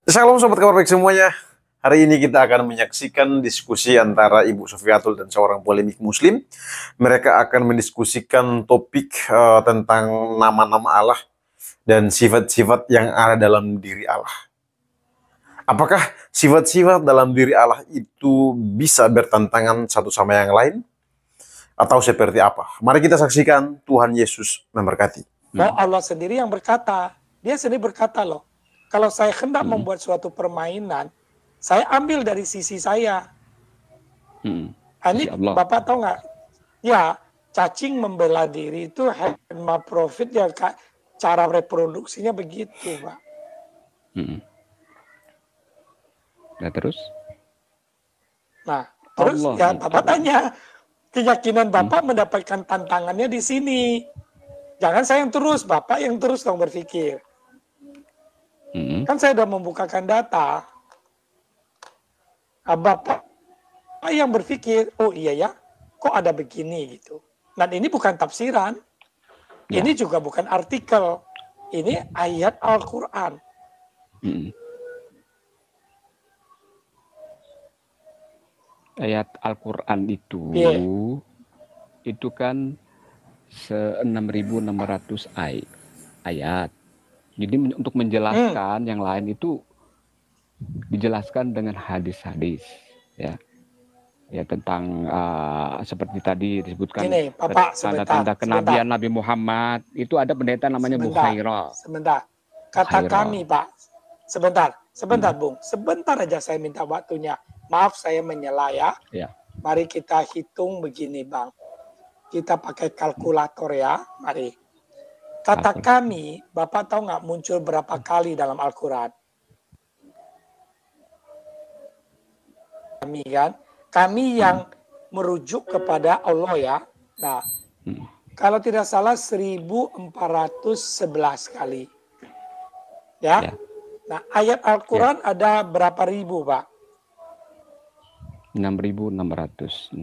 Shalom Sobat Kabar Baik semuanya. Hari ini kita akan menyaksikan diskusi antara Ibu Sofiatul dan seorang polemik muslim. Mereka akan mendiskusikan topik tentang nama-nama Allah dan sifat-sifat yang ada dalam diri Allah. Apakah sifat-sifat dalam diri Allah itu bisa bertentangan satu sama yang lain? Atau seperti apa? Mari kita saksikan. Tuhan Yesus memberkati. Allah sendiri yang berkata. Dia sendiri berkata loh. Kalau saya hendak membuat suatu permainan, saya ambil dari sisi saya. Ini Bapak tahu nggak? Ya, cacing membela diri itu hermafrodit ya, cara reproduksinya begitu, Pak. Nah terus Allah, ya Bapak tanya, keyakinan Bapak mendapatkan tantangannya di sini. Jangan saya yang terus, Bapak yang terus dong berpikir. Kan saya sudah membukakan data. Bapak yang berpikir, oh iya ya, kok ada begini gitu. Dan ini bukan tafsiran. Ini juga bukan artikel. Ini ayat Al-Quran. Ayat Al-Quran itu kan 6.600 ayat. Jadi untuk menjelaskan yang lain itu dijelaskan dengan hadis-hadis, ya tentang seperti tadi disebutkan tanda-tanda kenabian Nabi Muhammad. Itu ada pendeta namanya Bukhairah. Sebentar, kata kami Pak. Sebentar Bung. Sebentar aja saya minta waktunya. Maaf saya menyela ya. Mari kita hitung begini Bang. Kita pakai kalkulator ya. Mari. Kata kami, Bapak tahu nggak muncul berapa kali dalam Al-Quran? Kami yang merujuk kepada Allah ya. Nah, kalau tidak salah 1411 kali. Ya. Nah, ayat Al-Quran ada berapa ribu, Pak? 6.666.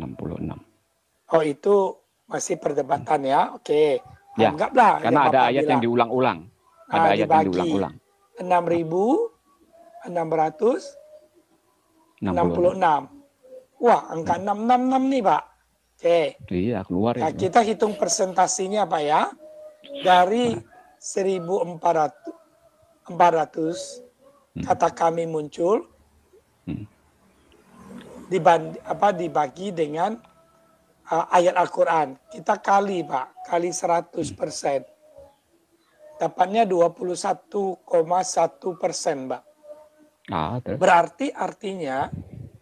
Oh, itu masih perdebatan ya. Oke. Ya, anggaplah karena ada ayat yang diulang-ulang. Ada ayat yang diulang-ulang. 6.666. Wah, angka 666 nih, Pak. Oke. Iya, keluar ya. Kita hitung persentasinya, Pak ya. Dari 1.400 kata kami muncul dibagi dengan ayat Al-Quran. Kita kali, Pak. Kali 100%. Dapatnya 21,1%, Pak. Berarti artinya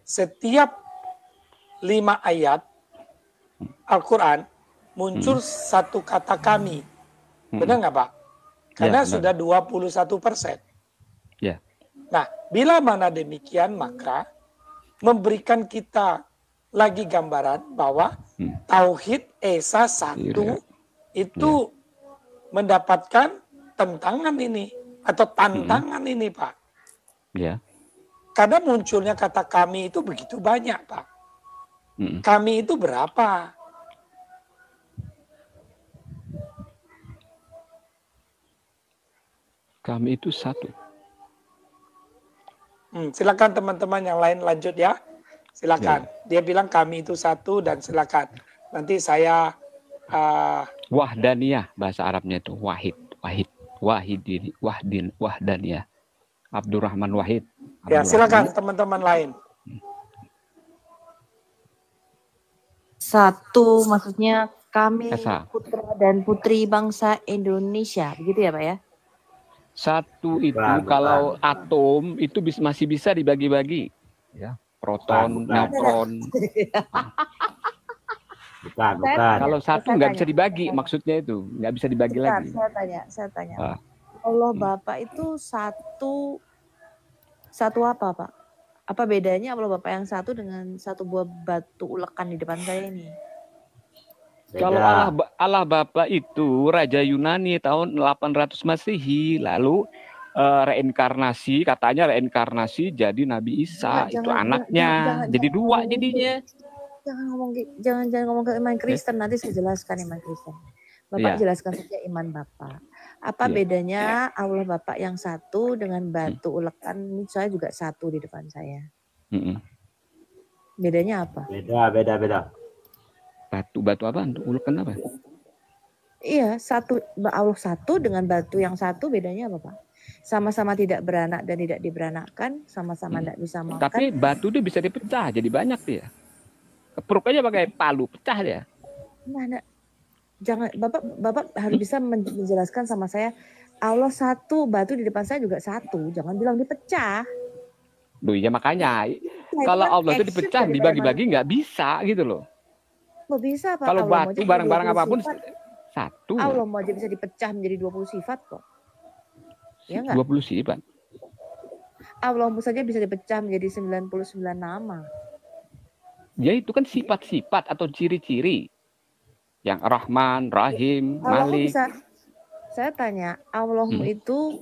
setiap 5 ayat Al-Quran muncul satu kata kami. Benar nggak, Pak? Karena sudah 21%. Ya. Nah, bila mana demikian, maka memberikan kita lagi gambaran bahwa Tauhid Esa 1 itu mendapatkan tentangan ini atau tantangan ini, Pak. Ya. Karena munculnya kata kami itu begitu banyak, Pak. Kami itu berapa? Kami itu satu. Silakan teman-teman yang lain lanjut ya. Silakan. Dia bilang kami itu satu dan silakan. Nanti saya Wahdaniyah bahasa Arabnya itu wahdaniyah. Abdurrahman Wahid. Ya, silakan teman-teman lain. Satu maksudnya kami putra dan putri bangsa Indonesia, begitu ya, Pak ya? Satu itu kalau atom itu masih bisa dibagi-bagi, ya. Proton, neutron. Bukan. Kalau satu nggak bisa dibagi, maksudnya itu nggak bisa dibagi lagi. Saya tanya. Allah Bapa itu satu apa, Pak? Apa bedanya Allah Bapa yang satu dengan satu buah batu ulekan di depan saya ini? Kalau Allah Bapa itu Raja Yunani tahun 800 Masehi, lalu katanya reinkarnasi jadi Nabi Isa, itu anaknya. Jadi dua jadinya. Jangan ngomong ke iman Kristen, nanti saya jelaskan iman Kristen. Bapak jelaskan saja iman Bapak. Apa Iya. bedanya Allah Bapak yang satu dengan batu ulekan? Ini saya juga satu di depan saya. Bedanya apa? Beda. Batu apa? Ulekan apa? Iya, Allah satu dengan batu yang satu bedanya apa, Pak? Sama-sama tidak beranak dan tidak diberanakkan, sama-sama tidak bisa makan. Tapi batu itu bisa dipecah jadi banyak dia. Kepruk aja pakai palu, pecah dia. Mana? Jangan, Bapak harus bisa menjelaskan sama saya. Allah satu, batu di depan saya juga satu. Jangan bilang dipecah. Loh ya makanya. Kalau Allah itu dipecah, dibagi-bagi nggak bisa gitu loh. Kok bisa, Pak? Kalau batu barang-barang apapun satu. Allah mau aja bisa dipecah menjadi 20 sifat kok. Ya enggak? 20 sifat. Allah saja bisa dipecah menjadi 99 nama. Ya itu kan sifat-sifat atau ciri-ciri. Yang Rahman, Rahim, Malik. Saya tanya, Allahmu itu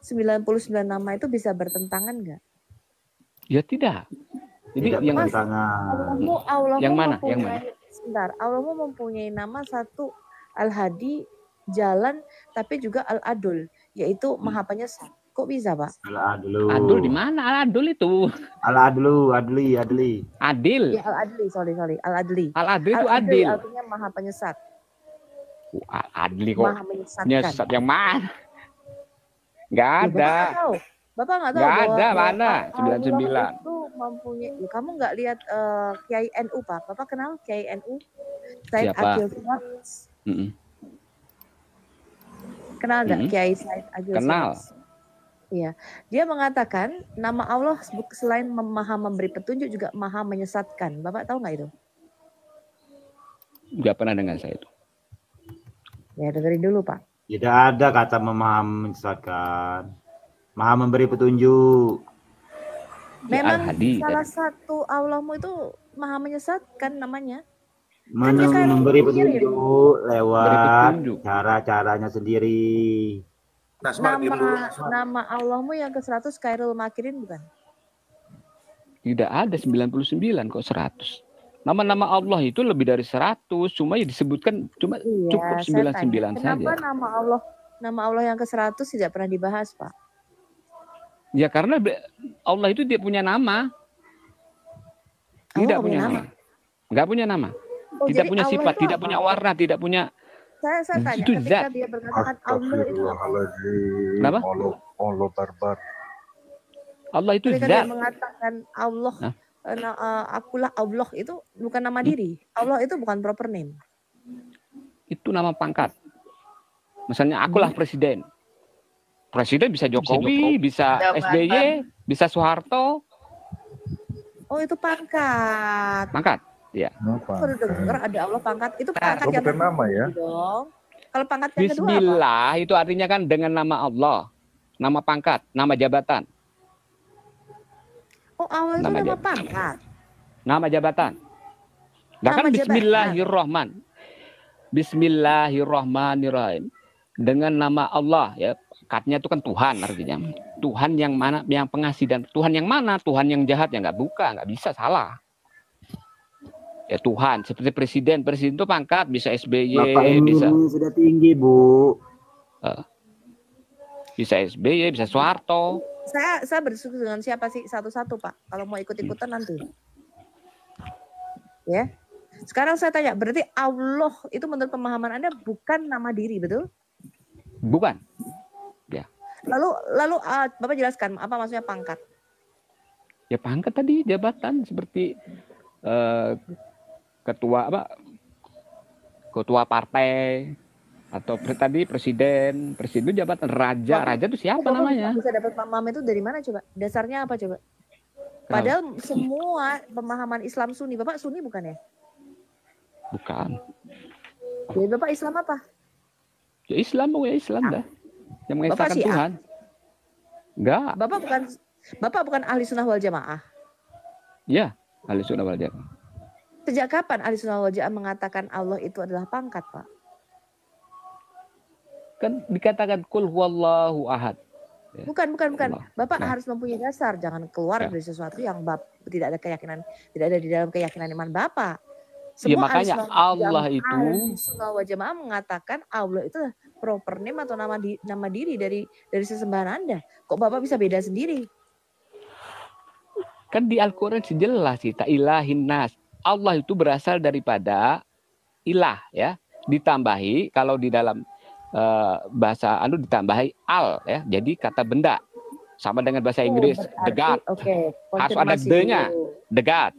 99 nama itu bisa bertentangan enggak? Ya tidak. Jadi tidak yang Allahmu yang mana? Yang mana? Sebentar, Allahmu mempunyai nama satu Al-Hadi, jalan, tapi juga Al-Adul, yaitu Maha Penyesat. Kok bisa, Pak? Al-Adlu. Adul di mana? Al-Adul itu. Al-Adlu, adli. Adil. Ya, Al-Adli, sorry. Al-Adli. Al-Adli itu adil. Artinya Maha Penyesat. Al-Adli kok. Maha menyesatkan. Nyesat yang mana? Nggak ada. Bapak nggak tahu. Nggak ada, mana? Allah 99. itu mempunyai. Ya, kamu nggak lihat Kiai NU, Pak? Bapak kenal Kiai NU? Said Siapa? Agil Siraj. Kenal nggak Kiai Said Agil Siraj? Kenal. Iya, dia mengatakan nama Allah selain Maha memberi petunjuk juga Maha menyesatkan. Bapak tahu nggak itu? Nggak pernah dengar saya itu. Ya dengerin dulu, Pak. Tidak ada kata Maha menyesatkan. Maha memberi petunjuk. Memang Al-Hadi, salah satu Allahmu itu Maha menyesatkan namanya. Memberi petunjuk lewat cara-caranya sendiri. Nama Allahmu yang ke-100 Khairul Makirin bukan? Tidak ada 99 kok 100. Nama-nama Allah itu lebih dari 100, cuma ya disebutkan cuma cukup 99 saja. Kenapa nama Allah yang ke-100 tidak pernah dibahas, Pak? Ya karena Allah itu tidak punya nama. Tidak punya nama. Enggak punya nama. Tidak punya sifat, tidak punya warna, tidak punya. Saya tanya, itu ketika zat. dia berkatakan Allah itu apa? Kenapa? Allah barbar. Allah itu ketika zat. dia mengatakan Allah, akulah Allah itu bukan nama diri. Allah itu bukan proper name. Itu nama pangkat. Misalnya akulah presiden. Presiden bisa Jokowi, bisa SBY, bisa Soeharto. Oh itu pangkat. Pangkat. Ya. Baru dengar ada Allah pangkat. Itu pangkat yang bukan nama ya. Dong. Kalau pangkat yang kedua apa? Bismillah itu artinya kan dengan nama Allah. Nama pangkat, nama jabatan. Oh Allah itu nama pangkat. Nama jabatan. Nah kan Bismillahirrahman. Bismillahirrahmanirrahim. Dengan nama Allah ya. Katnya itu kan Tuhan artinya. Tuhan yang mana, yang pengasih dan Tuhan yang mana? Tuhan yang jahat ya nggak buka, nggak bisa salah. Ya Tuhan, seperti presiden itu pangkat bisa SBY, bisa sudah tinggi Bu. Bisa SBY, bisa Soeharto. Saya berdiskusi dengan siapa sih satu-satu Pak? Kalau mau ikut-ikutan nanti. Ya. Sekarang saya tanya, berarti Allah itu menurut pemahaman Anda bukan nama diri, betul? Bukan. Ya. Lalu Bapak jelaskan apa maksudnya pangkat? Ya pangkat tadi jabatan seperti ketua partai atau tadi presiden itu jabatan raja itu siapa namanya? Bisa dapat paham itu dari mana coba? Dasarnya apa coba? Padahal semua pemahaman Islam Sunni, Bapak Sunni bukan ya? Bukan. Jadi Bapak Islam apa? Ya Islam dah. Yang mengesahkan Tuhan. Enggak. Bapak bukan ahli sunnah wal jamaah. Ya, ahli sunnah wal jamaah. Sejak kapan ahli sunnah wal jamaah mengatakan Allah itu adalah pangkat, Pak? Kan dikatakan kul huwallahu ahad. Ya. Bukan. Bapak harus mempunyai dasar, jangan keluar dari sesuatu yang tidak ada di dalam keyakinan iman Bapak. Semua ya, makanya Allah itu sunnah wal jamaah mengatakan Allah itu proper name atau nama diri dari sesembahan Anda. Kok Bapak bisa beda sendiri? Kan di Al-Quran jelas sih, ta ilahin nas. Allah itu berasal daripada ilah ya. Ditambahi kalau di dalam bahasa ditambahi al ya. Jadi kata benda. Sama dengan bahasa Inggris the God. Harus ada the-nya. The God.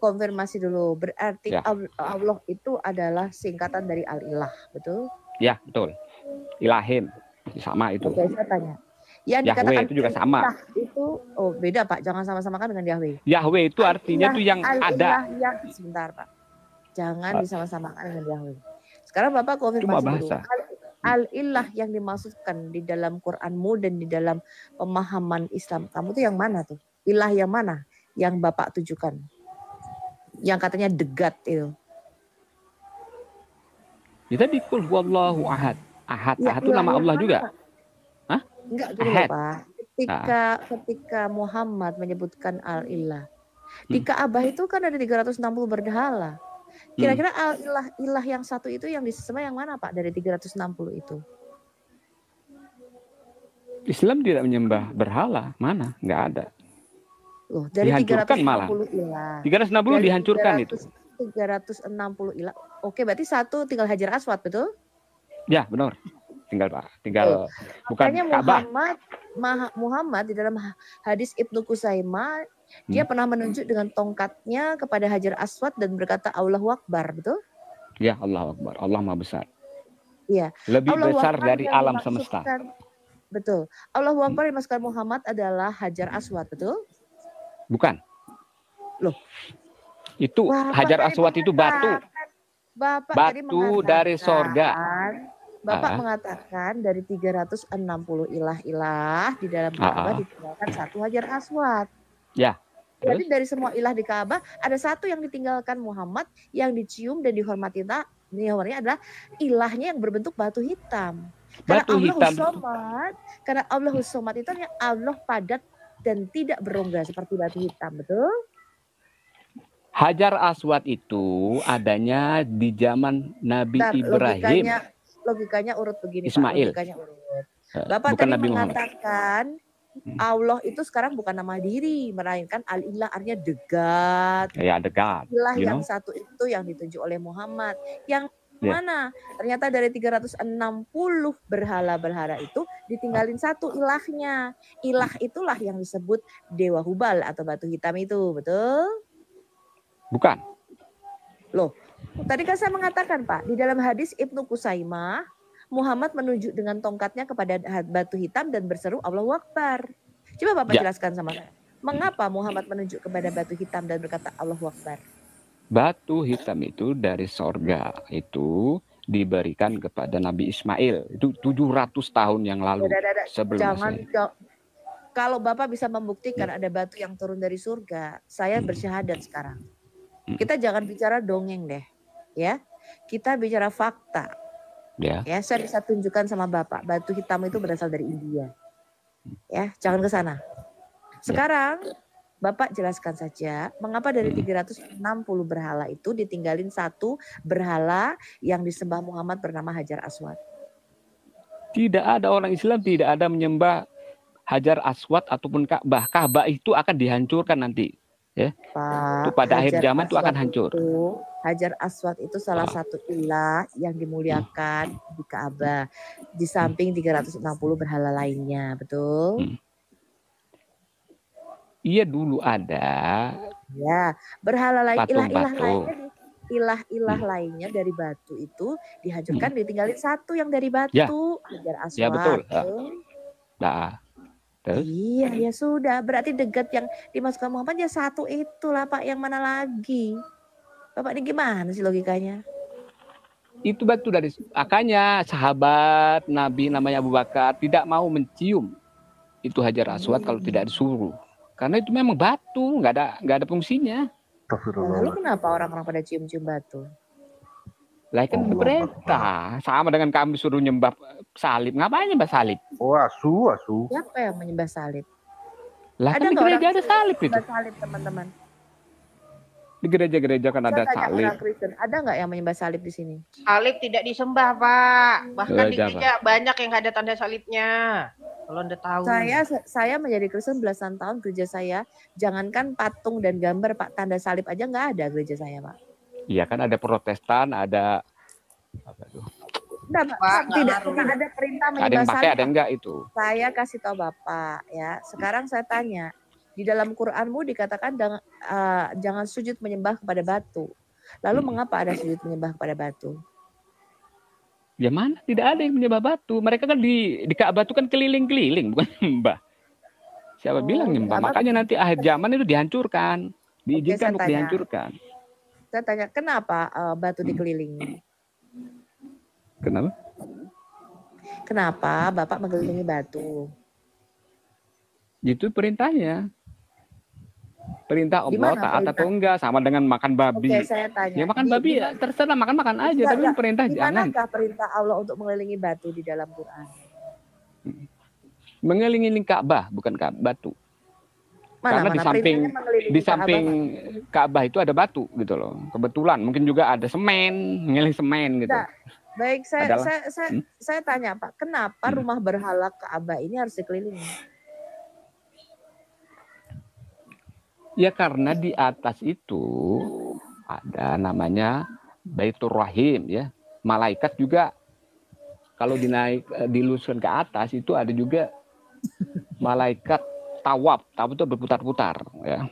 Konfirmasi dulu. Berarti ya. Allah itu adalah singkatan dari al-ilah, betul? Ya, betul. Ilahin. Sama itu. Oke, saya tanya. Yang Yahweh dikatakan itu juga sama. Itu beda Pak, jangan sama-samakan dengan Yahweh. Yahweh itu artinya itu yang ada. Sebentar Pak, jangan disama-samakan dengan Yahweh. Sekarang Bapak konfirmasi dulu. Al-ilah yang dimaksudkan di dalam Quranmu dan di dalam pemahaman Islam kamu tuh yang mana tuh? Ilah yang mana yang Bapak tujukan? Yang katanya degat itu. Ya tadi kul huwallahu ahad. Ahad Ya, itu nama Allah juga. Hah? Enggak gitu loh Pak. Ketika Muhammad menyebutkan al-ilah. Di Ka'bah itu kan ada 360 berhala. Kira-kira al-ilah yang satu itu yang disembah yang mana Pak dari 360 itu? Islam tidak menyembah berhala. Mana? Enggak ada. Loh, dari dihancurkan 360 malah. ilah. 360 dari dihancurkan 300, itu. 360 ilah. Oke, berarti satu tinggal Hajar Aswad, betul? Ya, benar. Tinggal bukan Ka'bah. Muhammad di dalam hadis Ibnu Kusaimah, dia pernah menunjuk dengan tongkatnya kepada Hajar Aswad dan berkata Allahu Akbar, betul? Ya, Allahu Akbar. Allah Maha Besar. Iya. Lebih Allahu besar Akbar dari alam semesta. Betul. Allahu Akbar yang dimaksudkan Muhammad adalah Hajar Aswad, betul? Bukan. Loh. Itu Hajar Aswad itu batu. Bapak batu dari sorga. Bapak mengatakan dari 360 ilah-ilah di dalam Ka'bah ditinggalkan satu Hajar Aswad. Ya. Jadi dari semua ilah di Ka'bah ada satu yang ditinggalkan Muhammad yang dicium dan dihormati adalah ilahnya yang berbentuk batu hitam. Karena Allahus Somad itu hanya Allah padat dan tidak berongga seperti batu hitam, betul? Hajar Aswad itu adanya di zaman Nabi Ibrahim. Logikanya urut begini Ismail. Pak. Bapak tadi Nabi mengatakan Allah itu sekarang bukan nama diri, melainkan al-ilah artinya degat. Ya, degat. Ilah yang satu itu yang ditunjuk oleh Muhammad. Yang mana? Ternyata dari 360 berhala-berhala itu ditinggalin satu ilahnya. Ilah itulah yang disebut Dewa Hubal atau batu hitam itu, betul? Bukan. Loh, tadi kan saya mengatakan Pak, di dalam hadis Ibnu Kusaimah, Muhammad menunjuk dengan tongkatnya kepada batu hitam dan berseru Allahu Akbar. Coba Bapak jelaskan sama saya. Mengapa Muhammad menunjuk kepada batu hitam dan berkata Allahu Akbar? Batu hitam itu dari sorga. Itu diberikan kepada Nabi Ismail. Itu 700 tahun yang lalu. Kalau Bapak bisa membuktikan ada batu yang turun dari surga, saya bersyahadat sekarang. Kita jangan bicara dongeng deh, ya. Kita bicara fakta. Ya, saya bisa tunjukkan sama Bapak, batu hitam itu berasal dari India. Ya, jangan ke sana. Sekarang Bapak jelaskan saja mengapa dari 360 berhala itu ditinggalin satu berhala yang disembah Muhammad bernama Hajar Aswad. Tidak ada orang Islam tidak ada menyembah Hajar Aswad ataupun Ka'bah. Ka'bah itu akan dihancurkan nanti. Ya, Pak, itu pada akhir zaman itu akan hancur. Hajar Aswad itu salah satu ilah yang dimuliakan di Ka'bah. Di samping 360 berhala lainnya, betul? Iya dulu ada. Ya, berhala lain, ilah-ilah lainnya dari batu itu dihancurkan, ditinggalin satu yang dari batu, Hajar Aswad. Ya betul. Nah. Terus? Iya, ya sudah. Berarti degat yang dimasukkan Muhammad ya satu itulah Pak. Yang mana lagi? Bapak ini gimana sih logikanya? Itu batu dari makanya sahabat Nabi namanya Abu Bakar tidak mau mencium itu Hajar Aswad kalau tidak disuruh. Karena itu memang batu, nggak ada fungsinya. Lalu kenapa orang-orang pada cium-cium batu? Lah kan perintah sama dengan kami suruh nyembah salib. Ngapain nyembah salib? Oh, asu. Siapa yang menyembah salib? Lah kan di gereja ada salib itu. Salib, teman-teman. Di gereja-gereja kan ada salib. Ada nggak yang menyembah salib di sini? Salib tidak disembah, Pak. Bahkan di gereja banyak yang nggak ada tanda salibnya. Kalau Anda tahu. Saya menjadi Kristen belasan tahun, gereja saya jangankan patung dan gambar, Pak, tanda salib aja nggak ada gereja saya, Pak. Iya kan ada Protestan, ada apa tuh? Tidak ada perintah menyembah salib. Ada enggak itu? Saya kasih tahu Bapak ya. Sekarang saya tanya, di dalam Quranmu dikatakan jangan sujud menyembah kepada batu. Lalu mengapa ada sujud menyembah kepada batu? Ya mana tidak ada yang menyembah batu. Mereka kan di Ka'bah itu kan keliling-keliling, bukan menyembah. Siapa bilang menyembah? Makanya nanti akhir zaman itu dihancurkan, diizinkan untuk dihancurkan. Saya tanya, kenapa batu dikelilingi? Kenapa? Kenapa Bapak mengelilingi batu? Itu perintahnya. Perintah Allah taat atau enggak, sama dengan makan babi. Oke, saya tanya. Ya makan babi ya terserah, makan aja, tapi perintah jangan. Dimanakah perintah Allah untuk mengelilingi batu di dalam Quran? Mengelilingi Ka'bah, bukan batu. Karena di samping Ka'bah itu ada batu gitu loh. Kebetulan mungkin juga ada semen, ngeliling semen gitu. Nah, baik, saya tanya Pak, kenapa rumah berhala Ka'bah ini harus dikelilingi? Ya karena di atas itu ada namanya Baitur Rahim ya. Malaikat juga kalau diluskan ke atas itu ada juga malaikat tawaf. Tawaf itu berputar-putar ya.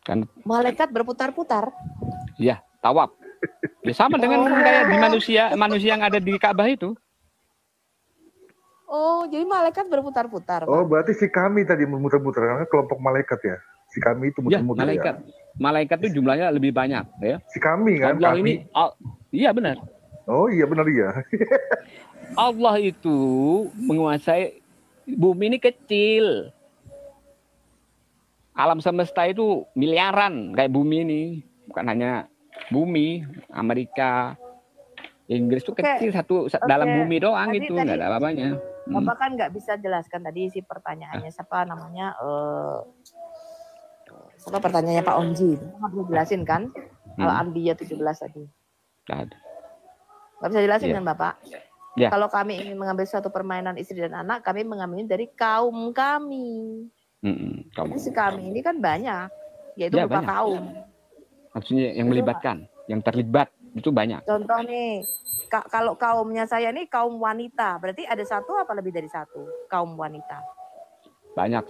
Kan malaikat berputar-putar? Ya, tawaf. Ya sama dengan kayak di manusia yang ada di Ka'bah itu. Oh, jadi malaikat berputar-putar. Oh, berarti si kami tadi memutar-mutar karena kelompok malaikat ya. Si kami itu muter-muter ya. Malaikat itu jumlahnya lebih banyak ya. Si kami kan. Allah ini iya benar. Oh iya benar iya. Allah itu menguasai bumi ini kecil. Alam semesta itu miliaran kayak bumi ini. Bukan hanya bumi, Amerika, Inggris itu kecil dalam bumi doang tadi, itu nggak ada apa-apanya. Bapak kan nggak bisa jelaskan tadi isi pertanyaannya siapa namanya apa pertanyaannya Pak Onji? Nggak bisa jelasin kan? Al-Anbiya 17 tadi. Nggak bisa jelasin kan Bapak? Ya. Kalau kami ingin mengambil suatu permainan istri dan anak, kami mengambilnya dari kaum kami. Jadi si kami ini kan banyak, yaitu berupa kaum. Maksudnya yang melibatkan, yang terlibat itu banyak. Contoh nih, kalau kaumnya saya ini kaum wanita, berarti ada satu apa lebih dari satu kaum wanita? Banyak.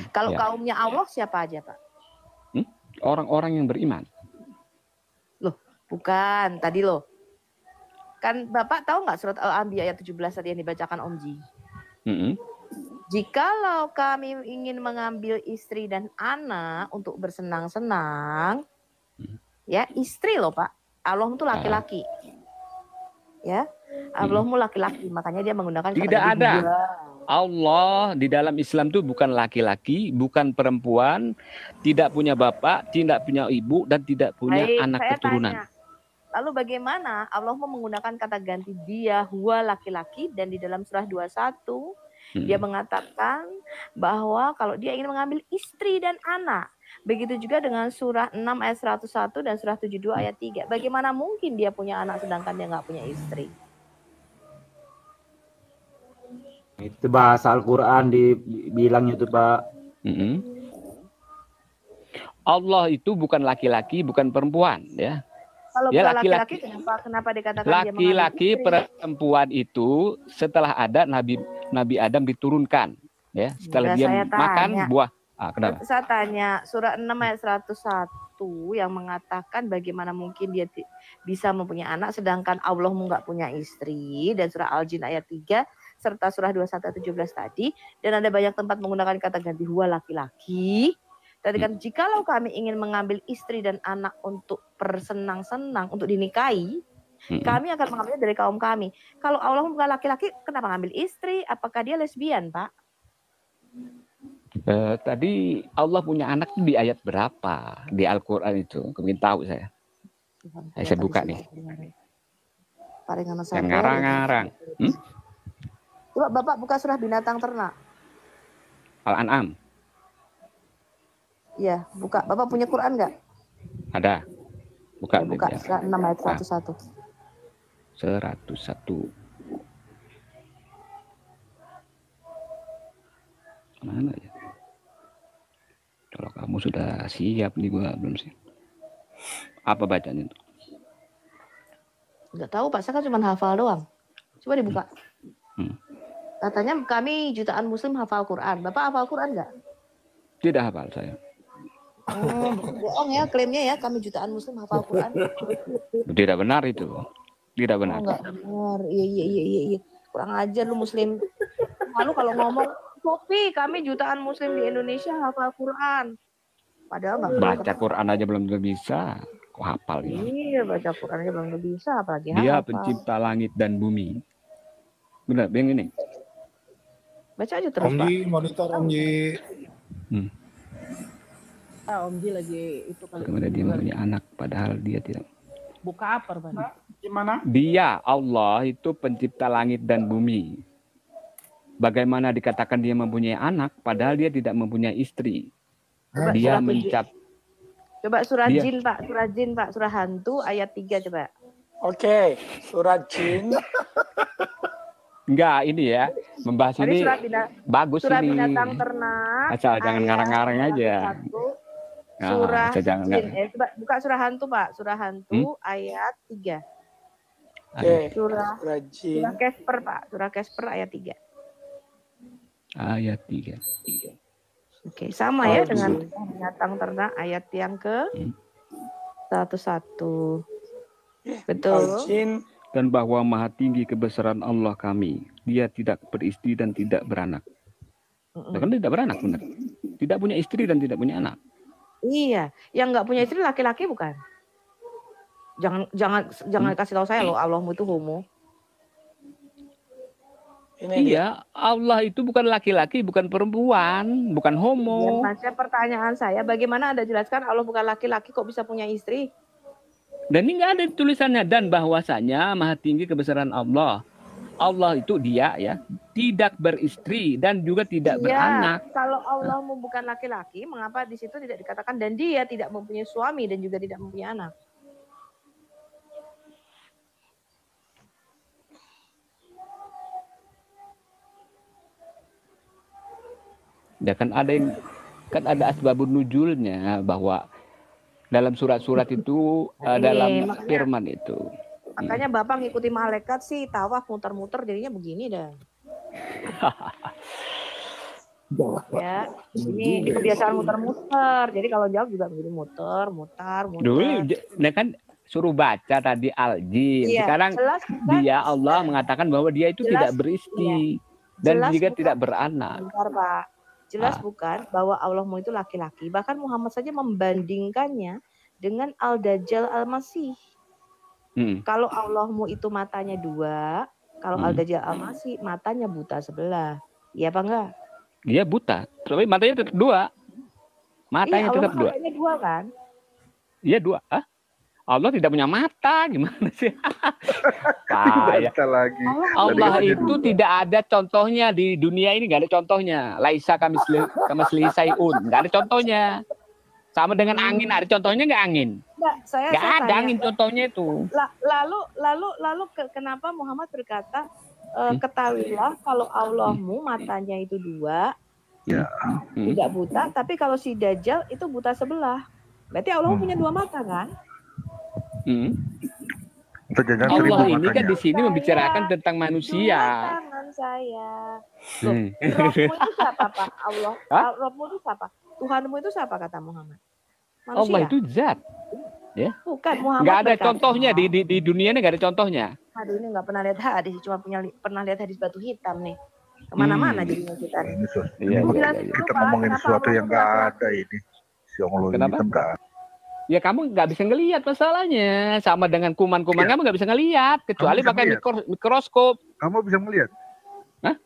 Kalau kaumnya Allah siapa aja Pak? Orang-orang yang beriman. Loh, bukan tadi loh. Kan Bapak tahu nggak surat Al-Anbiya ayat 17 tadi yang dibacakan Om Ji? Jikalau kami ingin mengambil istri dan anak untuk bersenang-senang, ya istri loh Pak. Allah itu laki-laki. Ya, Allahmu laki-laki, makanya dia menggunakan kata tidak ada. Allah di dalam Islam itu bukan laki-laki, bukan perempuan, tidak punya bapak, tidak punya ibu, dan tidak punya anak keturunan. Tanya. Lalu bagaimana Allah menggunakan kata ganti dia, huwa laki-laki, dan di dalam surah 21 dia mengatakan bahwa kalau dia ingin mengambil istri dan anak. Begitu juga dengan surah 6 ayat 101 dan surah 72 ayat 3. Bagaimana mungkin dia punya anak sedangkan dia nggak punya istri? Itu bahasa Al-Quran dibilangnya itu Pak. Allah itu bukan laki-laki, bukan perempuan ya. Kalau bukan laki-laki, kenapa dikatakan laki-laki perempuan itu setelah ada Nabi Adam diturunkan ya. Setelah dia makan buah. Kenapa? Saya tanya surah 6 ayat 101 yang mengatakan bagaimana mungkin dia bisa mempunyai anak sedangkan Allah nggak punya istri, dan surah Al-Jin ayat 3 serta surah 21 ayat 17 tadi, dan ada banyak tempat menggunakan kata ganti huwa laki-laki. Tadi kan jikalau kami ingin mengambil istri dan anak untuk bersenang-senang, untuk dinikahi, kami akan mengambilnya dari kaum kami. Kalau Allah bukan laki-laki, kenapa ngambil istri? Apakah dia lesbian, Pak? Tadi Allah punya anak di ayat berapa di Al-Quran itu? Mungkin tahu saya. Saya buka nih. Yang ngarang-ngarang. Coba Bapak buka surah binatang ternak. Al-An'am. Iya, buka. Bapak punya Quran nggak? Ada. Buka. Buka. Ya. 6 ayat 101. 101. Mana ya? Kalau kamu sudah siap nih, gua belum sih. Apa bacanya itu? Nggak tahu Pak, saya kan cuma hafal doang. Coba dibuka. Katanya kami jutaan muslim hafal Quran. Bapak hafal Quran nggak? Tidak hafal saya. Bohong ya klaimnya ya, kami jutaan muslim hafal Quran. Tidak benar itu. Tidak benar. Nggak benar. Iya. Kurang ajar lu muslim. Lalu kalau ngomong, Sofi, kami jutaan muslim di Indonesia hafal Quran. Padahal nggak baca Quran aja belum bisa. Kok hafal ya? Iya, baca Quran aja belum bisa, apalagi hafal. Dia pencipta langit dan bumi. Benar, yang ini. Baca aja terus, Om Ji, monitor Om Ji. Om Ji lagi itu kali. Kemudian dia punya anak, padahal dia tidak. Buka apa, Bang? Gimana? Dia, Allah itu pencipta langit dan bumi. Bagaimana dikatakan dia mempunyai anak, padahal dia tidak mempunyai istri. Coba, dia coba surah jin, Pak. Surah jin, Pak. Surah hantu, ayat 3, coba. Oke, surah jin. Enggak, ini ya. Membahas ini bagus surah ini. Surah binatang ternak. Asal jangan ngarang-ngarang aja. Surah jin. Coba buka surah hantu, Pak. Surah hantu, ayat 3. Oke, surah jin. Surah Casper, Pak. Surah Casper, ayat 3. Ayat 3. Oke, sama ya dengan binatang ternak ayat yang ke 101. Betul. Dan bahwa maha tinggi kebesaran Allah kami. Dia tidak beristri dan tidak beranak. Kan tidak beranak, benar. Tidak punya istri dan tidak punya anak. Iya, yang nggak punya istri laki-laki bukan? Jangan kasih tahu saya loh, Allahmu itu homo. Iya, Allah itu bukan laki-laki, bukan perempuan, bukan homo. Ya, pertanyaan saya, bagaimana Anda jelaskan Allah bukan laki-laki kok bisa punya istri? Dan ini nggak ada tulisannya. Dan bahwasanya maha tinggi kebesaran Allah. Allah itu dia ya, tidak beristri dan juga tidak beranak. Kalau Allahmu bukan laki-laki, mengapa di situ tidak dikatakan dan dia tidak mempunyai suami dan juga tidak mempunyai anak? Ya kan ada asbabun nuzulnya bahwa dalam surat-surat itu dalam firman itu. Makanya Bapak ngikuti malaikat sih tawaf muter-muter jadinya begini dah. Ya, ini kebiasaan muter-muter. Jadi kalau jawab juga begini muter. Dulu kan suruh baca tadi Al-Jin. Iya, sekarang jelas, dia Allah mengatakan bahwa dia itu tidak beristri dan juga tidak beranak. Bentar, Pak. Jelas bukan bahwa Allahmu itu laki-laki. Bahkan Muhammad saja membandingkannya dengan Al-Dajjal Al-Masih. Kalau Allahmu itu matanya 2, kalau Al-Dajjal Al-Masih matanya buta sebelah. Iya apa enggak? Iya buta, tapi matanya tetap 2. Matanya tetap 2. Matanya 2 kan? Iya 2. Hah? Allah tidak punya mata, gimana sih? lagi. Allah itu tidak ada contohnya di dunia ini, nggak ada contohnya. Laisa kamislihi syai'un, nggak ada contohnya. Sama dengan angin, ada contohnya nggak angin? Nggak ada angin contohnya itu. Lalu kenapa Muhammad berkata ketahuilah kalau Allahmu matanya itu 2, tidak buta, tapi kalau si Dajjal itu buta sebelah. Berarti Allahmu punya 2 mata kan? Allah ini kan di sini membicarakan tentang manusia. Tangan saya. Rohmu itu siapa, Pak? Allah. Rohmu itu siapa? Tuhanmu itu siapa kata Muhammad? Manusia. Allah itu zat. Ya. Bukan Muhammad. Nggak ada contohnya di dunia ini, nggak ada contohnya. Aduh, ini nggak pernah lihat hadis, cuma pernah lihat hadis batu hitam nih. Kemana-mana jadinya kita. Kita ngomongin sesuatu yang nggak ada ini. Si Allah hitam nggak ada. Ya kamu nggak bisa ngelihat masalahnya. Sama dengan kuman-kuman kamu nggak bisa ngelihat kecuali pakai mikroskop. Kamu bisa melihat? Hah?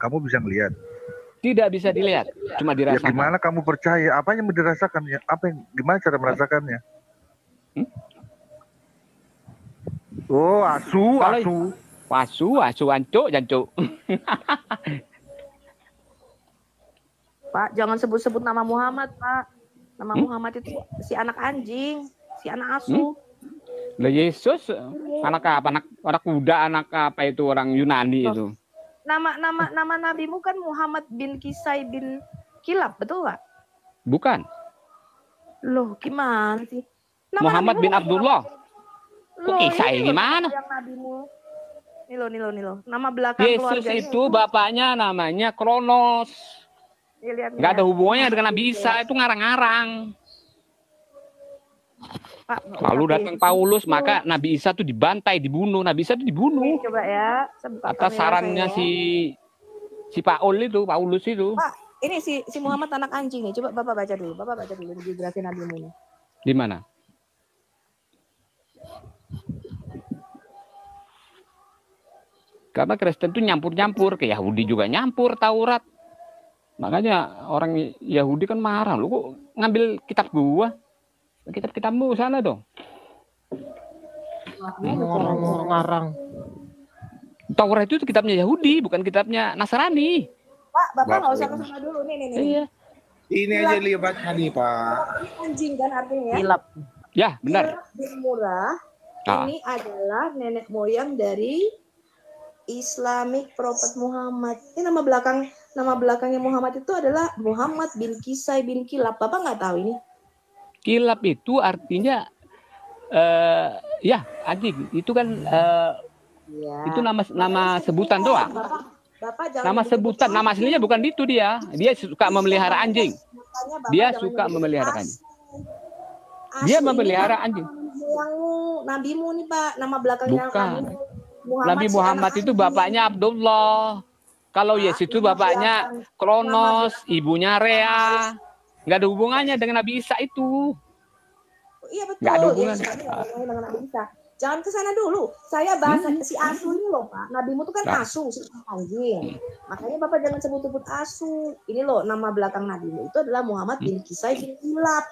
Kamu bisa melihat? Tidak bisa dilihat, cuma dirasakan. Ya, gimana kamu percaya? Apa yang dirasakannya? Gimana cara merasakannya? Oh, asu, ancuk, jancuk. Pak, jangan sebut-sebut nama Muhammad, Pak. Nama Muhammad itu si anak anjing, si anak asuh. Lah Yesus anak apa? Anak kuda, anak apa itu orang Yunani itu? Nama nabimu kan Muhammad bin Kisai bin Kilab, betul nggak? Bukan. Loh, gimana sih? Muhammad bin Abdullah. Kok Kisai gimana? Yang nabimu. Nilo. Nama belakang Yesus itu bapaknya namanya Kronos. Nggak ada hubungannya dengan Nabi Isa, itu ngarang-ngarang. Pak, lalu datang Paulus, maka Nabi Isa tuh dibantai, dibunuh. Nabi Isa tuh dibunuh. Coba ya. Atas sarannya si Paulus itu. Pak, ini si Muhammad anak anjing nih. Coba Bapak baca dulu. Dijelasin nabimu ini. Di mana? Karena Kristen tuh nyampur-nyampur, ke Yahudi juga nyampur Taurat. Makanya orang Yahudi kan marah, lu kok ngambil kitab gua? Kitab-kitabmu sana dong. Ngarang. Taurat itu kitabnya Yahudi, bukan kitabnya Nasrani. Pak, Bapak nggak usah kesana dulu. Nih. Iya. Ini aja libatnya nih, Pak. Anjing kan artinya ya? Kilap. Ya, benar. Kilab bin Murrah ini adalah nenek moyang dari Islamic Prophet Muhammad. Ini nama belakangnya Muhammad itu adalah Muhammad bin Kisai bin Kilab. Bapak nggak tahu ini? Kilab itu artinya ya anjing. Itu kan itu nama sebutan doang. Bapak nama sebutan, nama aslinya bukan itu dia. Dia suka memelihara anjing. Dia suka memelihara anjing. Dia memelihara anjing. Nabimu nih Pak, nama belakangnya Nabi Muhammad itu bapaknya Abdullah. Kalau Yesus itu bapaknya Kronos, ibunya Rea. Nggak ada hubungannya dengan Nabi Isa itu. Iya betul. Nggak ada hubungan. Dengan Nabi Isa. Jangan ke sana dulu. Saya bahas si Asu ini loh Pak. Nabimu itu kan Asu, si anjing. Makanya Bapak jangan sebut-sebut Asu. Ini loh nama belakang Nabimu itu adalah Muhammad bin Kisai bin Kilab.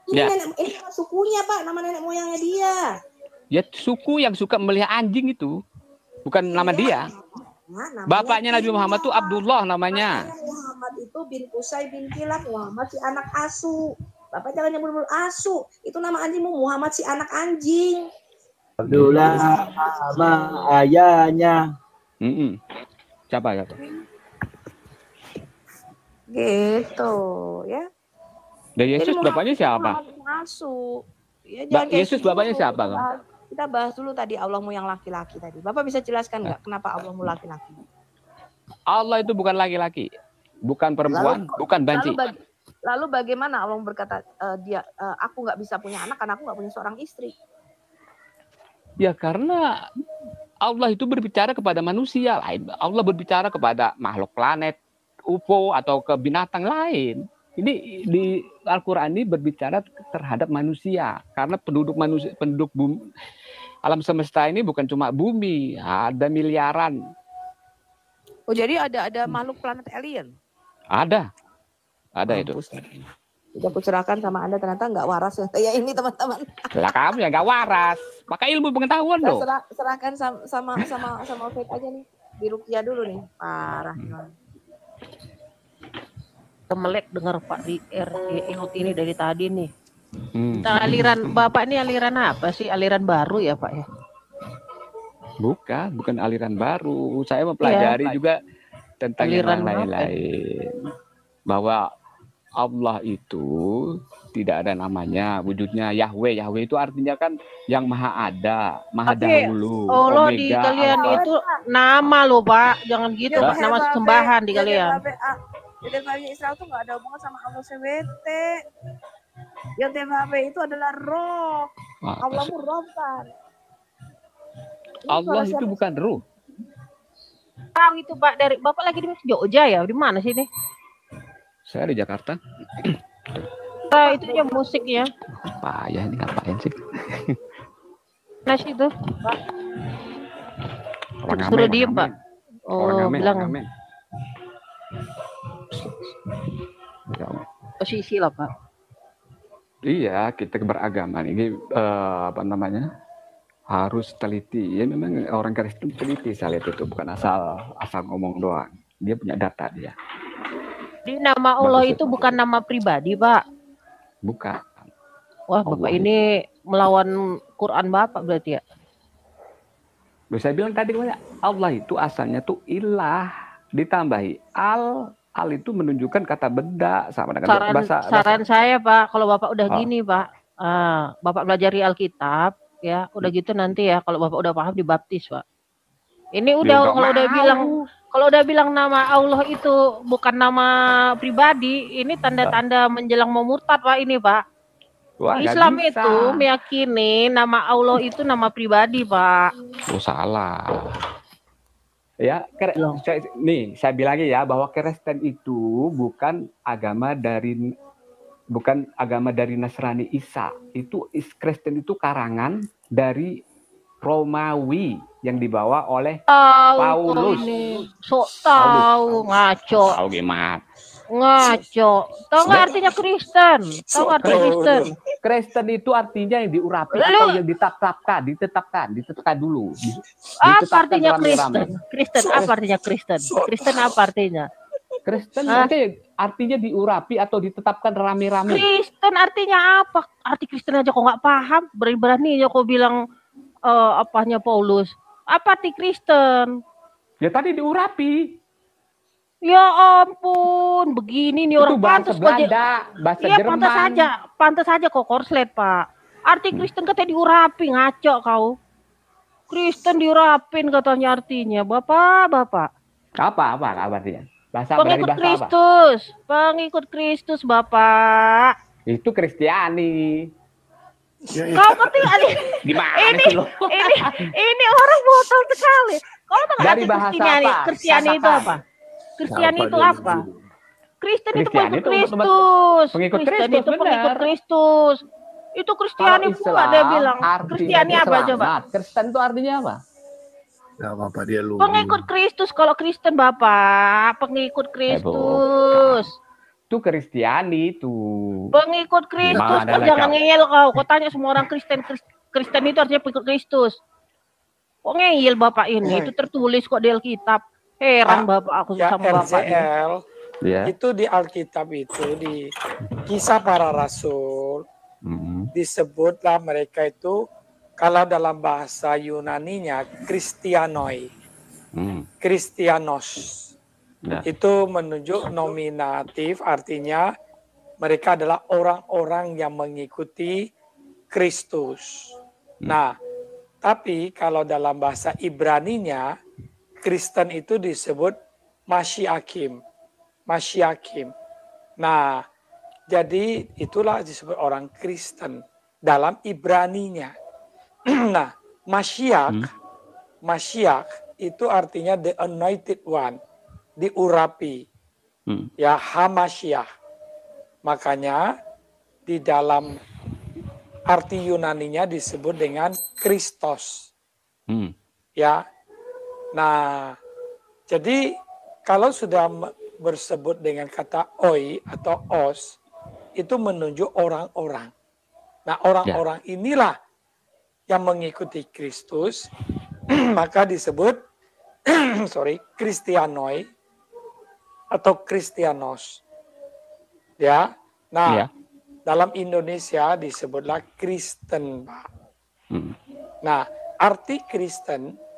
Ini ini sukunya Pak, nama nenek moyangnya dia. Ya suku yang suka memelihara anjing itu. Bukan nama dia. Bapaknya Nabi Muhammad itu Abdullah namanya. Muhammad itu bin Kusai bin Kilab, Muhammad si anak asu. Bapak jangan nyebut asu. Itu nama anjingmu Muhammad si anak anjing. Abdullah sama ayahnya. Siapa? Gitu ya. Dan Yesus bapaknya siapa? Asu. Ya, Yesus bapaknya siapa? Kita bahas dulu tadi Allahmu yang laki-laki tadi. Bapak bisa jelaskan nggak kenapa Allahmu laki-laki? Allah itu bukan laki-laki, bukan perempuan, bukan banci. Lalu bagaimana Allah berkata aku nggak bisa punya anak karena aku nggak punya seorang istri? Ya karena Allah itu berbicara kepada manusia, Allah berbicara kepada makhluk planet, UFO atau ke binatang lain. Ini di Al-Quran ini berbicara terhadap manusia karena penduduk bumi, alam semesta ini bukan cuma bumi, ada miliaran. Oh jadi ada makhluk planet alien? Ada itu. Sudah kucerahkan sama Anda ternyata nggak waras ya ini teman-teman. Lah kamu ya nggak waras, pakai ilmu pengetahuan loh. Serahkan sama Faith aja nih, di Rukia dulu nih, parah. Kemelek dengar Pak di RT ini dari tadi nih. Aliran Bapak ini aliran apa sih? Aliran baru ya Pak ya? Bukan aliran baru. Saya mempelajari juga tentang aliran yang lain-lain. Bahwa Allah itu tidak ada namanya, wujudnya Yahweh. Yahweh itu artinya kan yang maha ada, maha dahulu. Allah di kalian itu nama loh Pak. Jangan gitu Pak, nama sembahan di kalian. Jadi Bani Israel itu nggak ada hubungan sama Allah SWT. Yang THP itu adalah roh. Allahmu roh kan. Allah itu bukan roh. Tahu itu Pak dari Bapak lagi di Jogja ya? Di mana sih ini? Saya di Jakarta. Itu ya musiknya. Payah ini ngapain sih? Nah itu. Suruh diem Pak. Oh bilang. Posisi lah Pak. Iya, kita beragama ini harus teliti. Ya memang orang Kristen teliti saya lihat itu bukan asal ngomong doang. Dia punya data dia. Di nama Allah itu bukan nama pribadi, Pak. Bukan. Wah, Bapak ini melawan Quran Bapak berarti ya? Saya bilang tadi Allah itu asalnya tuh ilah, ditambahi al itu menunjukkan kata benda sama dengan saran saya, Pak, kalau Bapak udah gini, Pak, Bapak belajari Alkitab, ya, udah gitu nanti ya, kalau Bapak udah paham dibaptis, Pak. Ini udah kalau udah bilang nama Allah itu bukan nama pribadi, ini tanda-tanda menjelang mau murtad, Pak, ini, Pak. Wah, Islam itu meyakini nama Allah itu nama pribadi, Pak. Oh, salah. Ya, nih saya bilang ya bahwa Kristen itu bukan agama dari Nasrani Isa. Itu Kristen itu karangan dari Romawi yang dibawa oleh Paulus. Tahu ngaco. Tahu gimana? Ngaco. Tahu nggak artinya Kristen? Tahu nggak artinya Kristen? Kristen itu artinya yang diurapi atau yang ditetapkan dulu. Apa artinya Kristen? Kristen apa artinya Kristen? Kristen apa artinya? Kristen artinya diurapi atau ditetapkan rame-rame. Kristen artinya apa? Arti Kristen aja kok nggak paham. Berani-beraninya kok bilang apanya Paulus. Apa arti Kristen? Ya tadi diurapi. Ya ampun, begini nih orang bahasa Belanda, bahasa Jerman. Pantas saja kok korslet, Pak. Arti Kristen katanya diurapi, ngaco kau. Kristen diurapin katanya artinya, Bapak. Apa artinya? Pengikut Kristus, pengikut Kristus, Bapak. Itu Kristiani. Kau ngerti ini orang bodoh sekali. Kau tahu dari bahasa apa? Kristiani itu apa? Kristiani itu apa? Kristen itu pengikut Kristus. Kristen itu pengikut Kristus. Itu Kristiani pula dia bilang. Kristiani apa coba? Kristen itu artinya apa? Gak apa-apa dia lupa. Pengikut Kristus. Kalau Kristen Bapak, pengikut Kristus. Itu Kristiani itu. Pengikut Kristus. Jangan ngeyel kau. Kau tanya semua orang Kristen itu artinya pengikut Kristus. Kok ngeyel Bapak ini? Itu tertulis kok di Alkitab. Heran Bapak aku sama Bapak ini. Itu di Alkitab itu di Kisah Para Rasul disebutlah mereka itu kalau dalam bahasa Yunaninya Kristianoi, Kristianos. Itu menunjuk nominatif, artinya mereka adalah orang-orang yang mengikuti Kristus. Nah, tapi kalau dalam bahasa Ibraninya Kristen itu disebut Masyiakim. Nah, jadi itulah disebut orang Kristen dalam Ibraninya. Nah, Masyiak itu artinya the anointed one, diurapi. Ya, Hamasyiah. Makanya di dalam arti Yunaninya disebut dengan Kristos. Ya. Nah, jadi kalau sudah bersebut dengan kata oi atau os, itu menunjuk orang-orang. Nah, orang-orang inilah yang mengikuti Kristus, maka disebut Kristianoi atau Kristianos. Ya. Nah, dalam Indonesia disebutlah Kristen, Pak. Nah, arti Kristen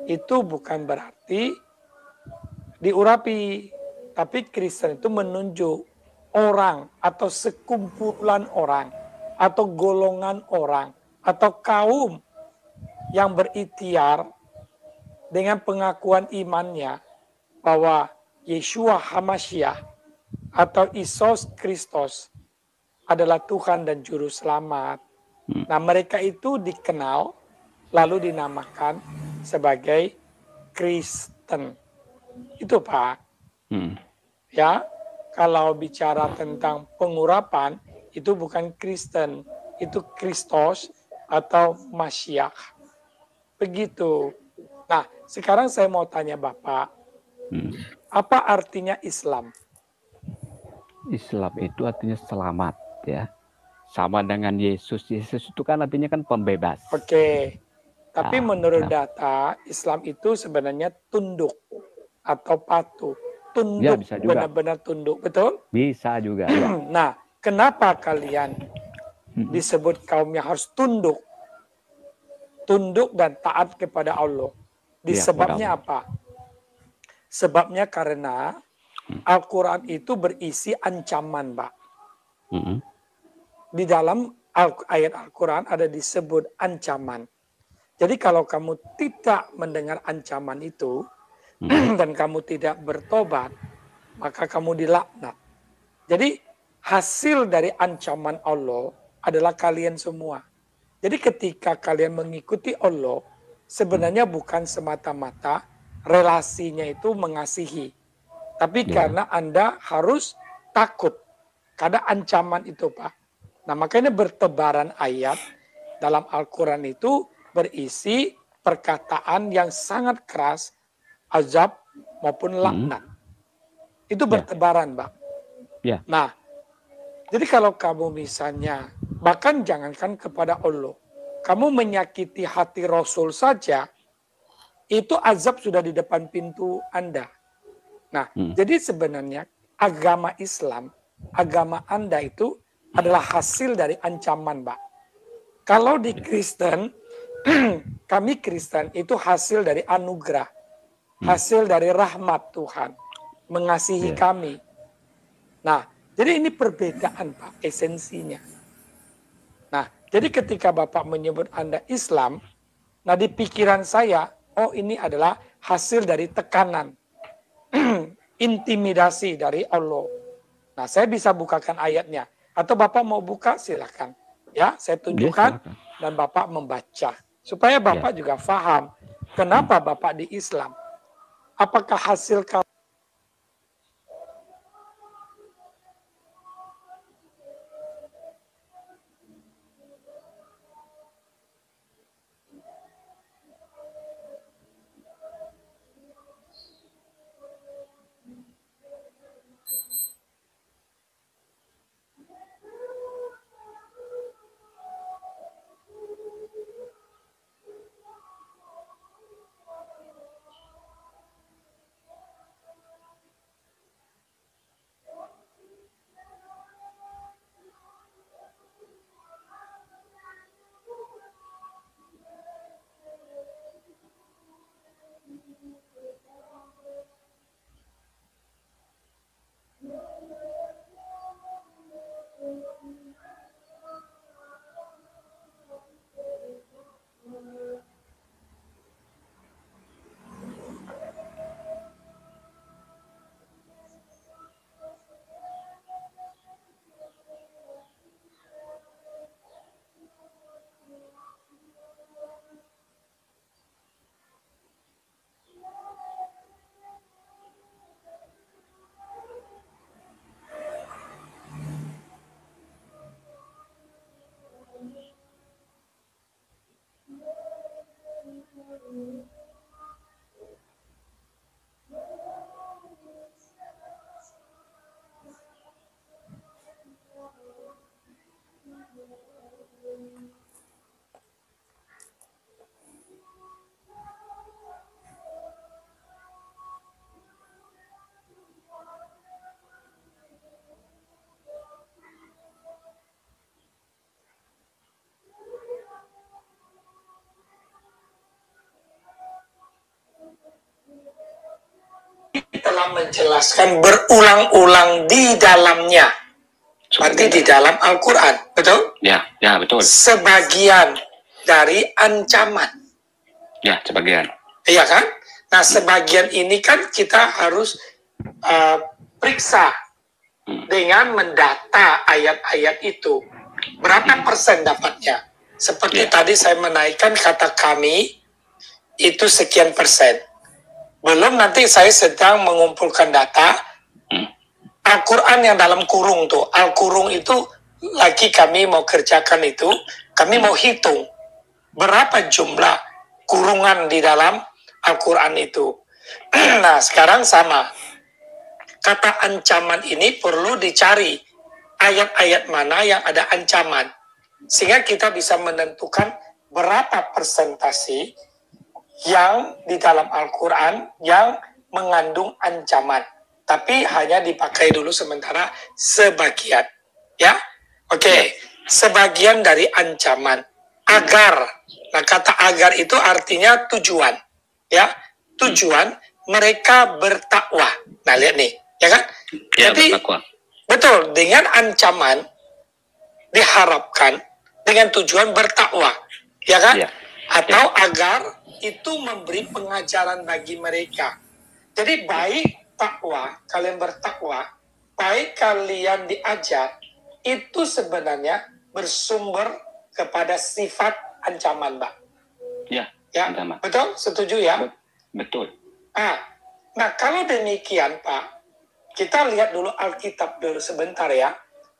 itu bukan berarti diurapi, tapi Kristen itu menunjuk orang atau sekumpulan orang atau golongan orang atau kaum yang berikhtiar dengan pengakuan imannya bahwa Yeshua Hamasyiah atau Yesus Kristus adalah Tuhan dan Juru Selamat. Nah, mereka itu dikenal lalu dinamakan sebagai Kristen. Itu Pak. Ya, kalau bicara tentang pengurapan, itu bukan Kristen, itu Kristus atau Masyiah. Begitu. Nah, sekarang saya mau tanya Bapak, apa artinya Islam? Islam itu artinya selamat, ya. Sama dengan Yesus. Yesus itu kan artinya kan pembebas. Oke. Tapi menurut data, Islam itu sebenarnya tunduk atau patuh. tunduk, bisa juga. benar-benar tunduk, betul? Bisa juga. Ya. Nah, kenapa kalian disebut kaum yang harus tunduk? Tunduk dan taat kepada Allah. Disebabnya apa? Sebabnya karena Al-Quran itu berisi ancaman, Pak. Di dalam ayat Al-Quran ada disebut ancaman. Jadi kalau kamu tidak mendengar ancaman itu, dan kamu tidak bertobat, maka kamu dilaknat. Jadi hasil dari ancaman Allah adalah kalian semua. Jadi ketika kalian mengikuti Allah, sebenarnya bukan semata-mata relasinya itu mengasihi. Tapi karena Anda harus takut. Karena ancaman itu, Pak. Nah, makanya bertebaran ayat dalam Al-Quran itu berisi perkataan yang sangat keras, azab maupun laknat. Itu bertebaran, Pak. Nah, jadi kalau kamu misalnya, bahkan jangankan kepada Allah, kamu menyakiti hati Rasul saja, itu azab sudah di depan pintu Anda. Nah, jadi sebenarnya agama Islam, agama Anda itu adalah hasil dari ancaman, Pak. Kalau di Kristen, kami Kristen itu hasil dari anugerah, hasil dari rahmat Tuhan, mengasihi kami. Nah, jadi ini perbedaan, Pak, esensinya. Nah, jadi ketika Bapak menyebut Anda Islam, nah di pikiran saya, oh ini adalah hasil dari tekanan, intimidasi dari Allah. Nah, saya bisa bukakan ayatnya. Atau Bapak mau buka, silakan. Ya, saya tunjukkan dan Bapak membaca. Supaya Bapak juga paham kenapa Bapak di Islam. Apakah hasil kamu telah menjelaskan berulang-ulang di dalamnya. Berarti di dalam Al-Quran, betul? Ya, betul. Sebagian dari ancaman. Ya, sebagian. Iya kan? Nah, sebagian ini kan kita harus periksa dengan mendata ayat-ayat itu. Berapa persen dapatnya? Seperti tadi saya menaikkan kata kami, itu sekian persen. Belum nanti saya sedang mengumpulkan data. Al-Quran yang dalam kurung tuh. Al-Kurung itu lagi kami mau kerjakan itu. Kami mau hitung berapa jumlah kurungan di dalam Al-Quran itu. Nah, sekarang sama. Kata ancaman ini perlu dicari. Ayat-ayat mana yang ada ancaman. Sehingga kita bisa menentukan berapa persentase yang di dalam Al-Quran yang mengandung ancaman. tapi hanya dipakai dulu sementara sebagian. Ya, oke. Sebagian dari ancaman. Agar. Nah, kata agar itu artinya tujuan. Ya, tujuan mereka bertakwa. Nah, lihat nih, ya kan? Ya, Jadi, bertakwa. betul, dengan ancaman diharapkan dengan tujuan bertakwa, ya kan? Ya. Atau agar itu memberi pengajaran bagi mereka. Jadi baik takwa, kalian bertakwa, baik kalian diajar, itu sebenarnya bersumber kepada sifat ancaman, Mbak. Ya, Ya, ancaman. betul? Setuju ya? Betul. Nah, kalau demikian, Pak, kita lihat dulu Alkitab dulu sebentar ya.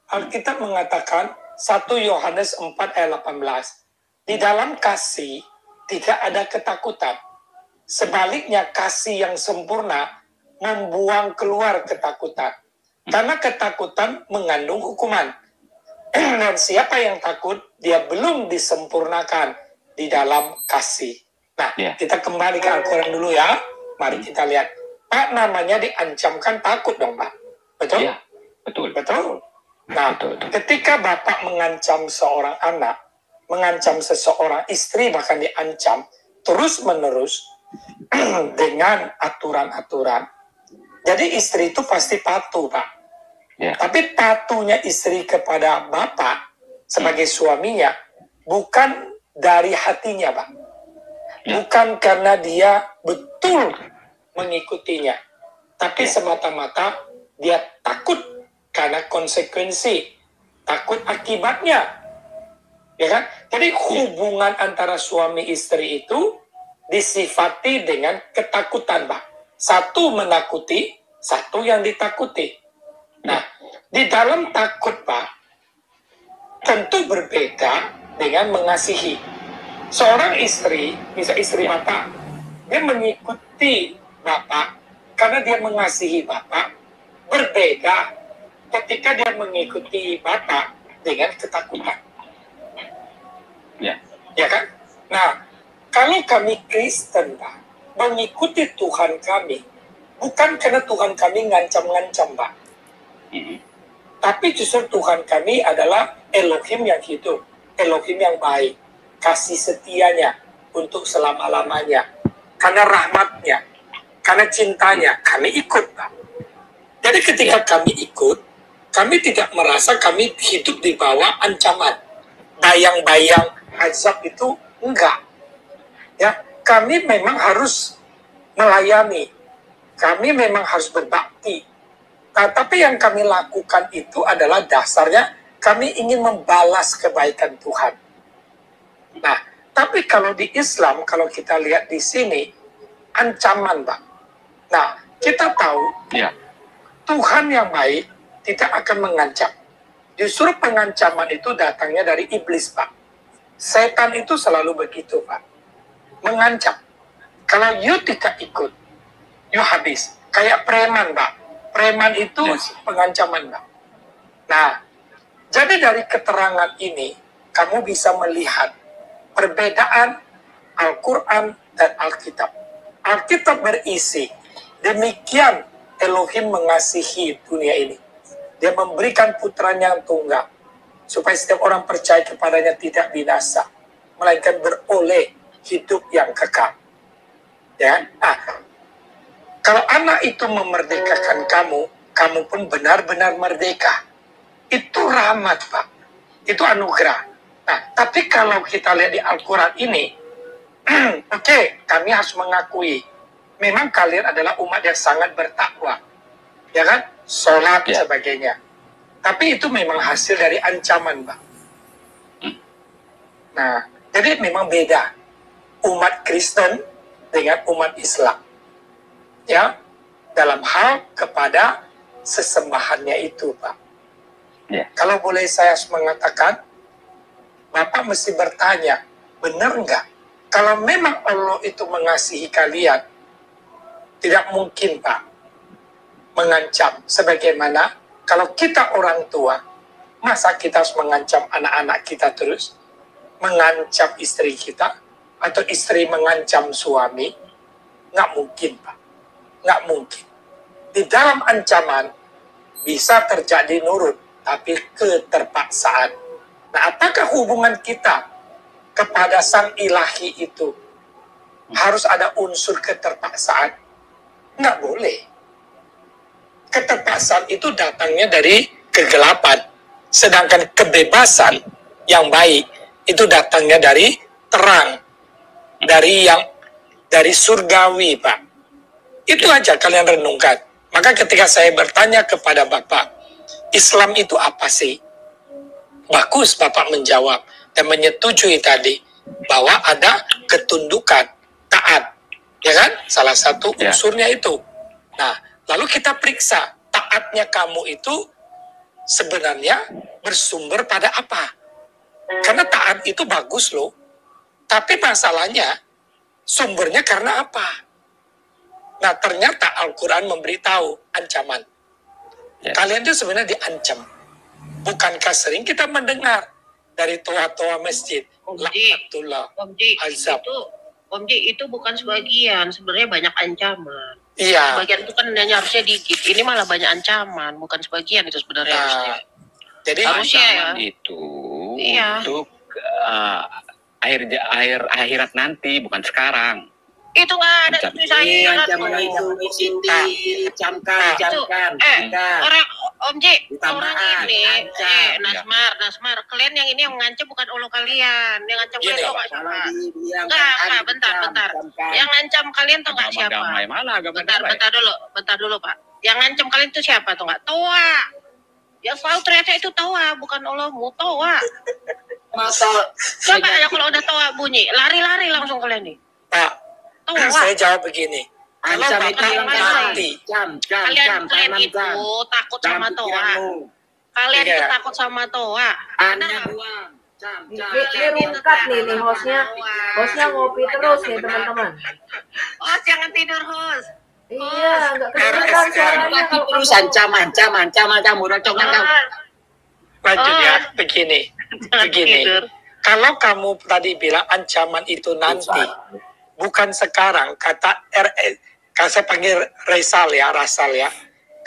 Alkitab mengatakan 1 Yohanes 4 ayat 18. Di dalam kasih tidak ada ketakutan. Sebaliknya kasih yang sempurna membuang keluar ketakutan. Karena ketakutan mengandung hukuman. Dan siapa yang takut, dia belum disempurnakan di dalam kasih. Nah, kita kembali ke Al-Quran dulu ya. Mari kita lihat. Pak, namanya diancamkan takut dong, Pak. Betul? Ya, betul. Betul. Nah, ketika Bapak mengancam seorang anak, mengancam seseorang istri, bahkan diancam terus-menerus dengan aturan-aturan, jadi istri itu pasti patuh, Pak. Ya. Tapi patuhnya istri kepada Bapak sebagai suaminya bukan dari hatinya, Pak. Bukan karena dia betul mengikutinya, tapi semata-mata dia takut karena konsekuensi, takut akibatnya, ya kan? Jadi hubungan antara suami istri itu disifati dengan ketakutan, Pak. Satu menakuti, satu yang ditakuti. Nah, di dalam takut, Pak, tentu berbeda dengan mengasihi. Seorang istri, misalnya istri Bapak, dia mengikuti Bapak karena dia mengasihi Bapak, berbeda ketika dia mengikuti Bapak dengan ketakutan. Ya. Ya kan? Nah, kalau kami Kristen, Pak, mengikuti Tuhan kami, bukan karena Tuhan kami ngancam-ngancam, Pak. Tapi justru Tuhan kami adalah Elohim yang hidup, Elohim yang baik, kasih setianya untuk selama-lamanya. Karena rahmatnya, karena cintanya, kami ikut, Pak. Jadi ketika kami ikut, kami tidak merasa kami hidup di bawah ancaman. Bayang-bayang azab itu enggak. Ya, kami memang harus melayani. Kami memang harus berbakti. Nah, tapi yang kami lakukan itu adalah dasarnya kami ingin membalas kebaikan Tuhan. Nah, tapi kalau di Islam, kalau kita lihat di sini, ancaman, Pak. Nah, kita tahu Tuhan yang baik tidak akan mengancam. Justru pengancaman itu datangnya dari iblis, Pak. Setan itu selalu begitu, Pak. Mengancam. Kalau you tidak ikut, you habis. Kayak preman, Pak. Preman itu pengancaman, Pak. Nah, jadi dari keterangan ini, kamu bisa melihat perbedaan Al-Quran dan Alkitab. Alkitab berisi, demikian Elohim mengasihi dunia ini. Dia memberikan putranya yang tunggal, supaya setiap orang percaya kepadanya tidak binasa, melainkan beroleh hidup yang kekal. Ya, kalau anak itu memerdekakan kamu, kamu pun benar-benar merdeka. Itu rahmat, Pak. Itu anugerah. Nah, tapi kalau kita lihat di Al-Quran ini, oke, kami harus mengakui, memang kalian adalah umat yang sangat bertakwa. Ya kan? Sholat dan sebagainya. Tapi itu memang hasil dari ancaman, Pak. Nah, jadi memang beda umat Kristen dengan umat Islam. Ya, dalam hal kepada sesembahannya itu, Pak. Kalau boleh saya mengatakan, Bapak mesti bertanya, benar nggak? Kalau memang Allah itu mengasihi kalian, tidak mungkin, Pak, mengancam. Sebagaimana kalau kita orang tua, masa kita harus mengancam anak-anak kita terus? Mengancam istri kita? Atau istri mengancam suami? Nggak mungkin, Pak. Nggak mungkin. Di dalam ancaman bisa terjadi nurut, tapi keterpaksaan. Nah, apakah hubungan kita kepada sang ilahi itu harus ada unsur keterpaksaan? Nggak boleh. Keterpaksaan itu datangnya dari kegelapan. Sedangkan kebebasan yang baik itu datangnya dari terang. Dari surgawi, Pak. Itu aja kalian renungkan. Maka ketika saya bertanya kepada Bapak, Islam itu apa sih? Bagus Bapak menjawab dan menyetujui tadi bahwa ada ketundukan, taat. Ya kan? Salah satu unsurnya itu. Nah, lalu kita periksa taatnya kamu itu sebenarnya bersumber pada apa? Karena taat itu bagus loh. Tapi masalahnya sumbernya karena apa? Nah, ternyata Al-Quran memberitahu ancaman. Kalian itu sebenarnya diancam. Bukankah sering kita mendengar dari toa-toa masjid? Laknatullah, azab. Om Ji, itu bukan sebagian, sebenarnya banyak ancaman. Iya. Sebagian itu kan hanya harusnya dikit. Ini malah banyak ancaman, bukan sebagian itu sebenarnya harusnya. Jadi harusnya ancaman itu untuk akhirat nanti, bukan sekarang. Itu nggak ada tulisannya. Ancaman itu Siti, camkan. Orang Om Ji, orang ini, Nasmar, kalian yang ini yang mengancam bukan Allah kalian, yang ngancam kalian tuh nggak siapa? Enggak, bentar. Yang ngancam kalian tuh nggak siapa? Bentar dulu Pak. Yang ngancam kalian tuh siapa tuh nggak? Toa. Ya selalu ternyata itu Toa, bukan Allahmu, Toa. Coba ya kalau udah Toa bunyi, lari langsung kalian nih. Pak, saya jawab begini. Kalau Bapak mati, kalian itu takut sama Toa. Kalian itu takut sama Toa. Ini rungkat nih hostnya ngopi terus nih teman-teman. Host jangan tidur host. Iya, nggak kedengeran suaranya kalau terus ancaman kamu racongan kamu. Lanjut ya, begini. Kalau kamu tadi bilang ancaman itu nanti, bukan sekarang, kata saya panggil Rasal ya,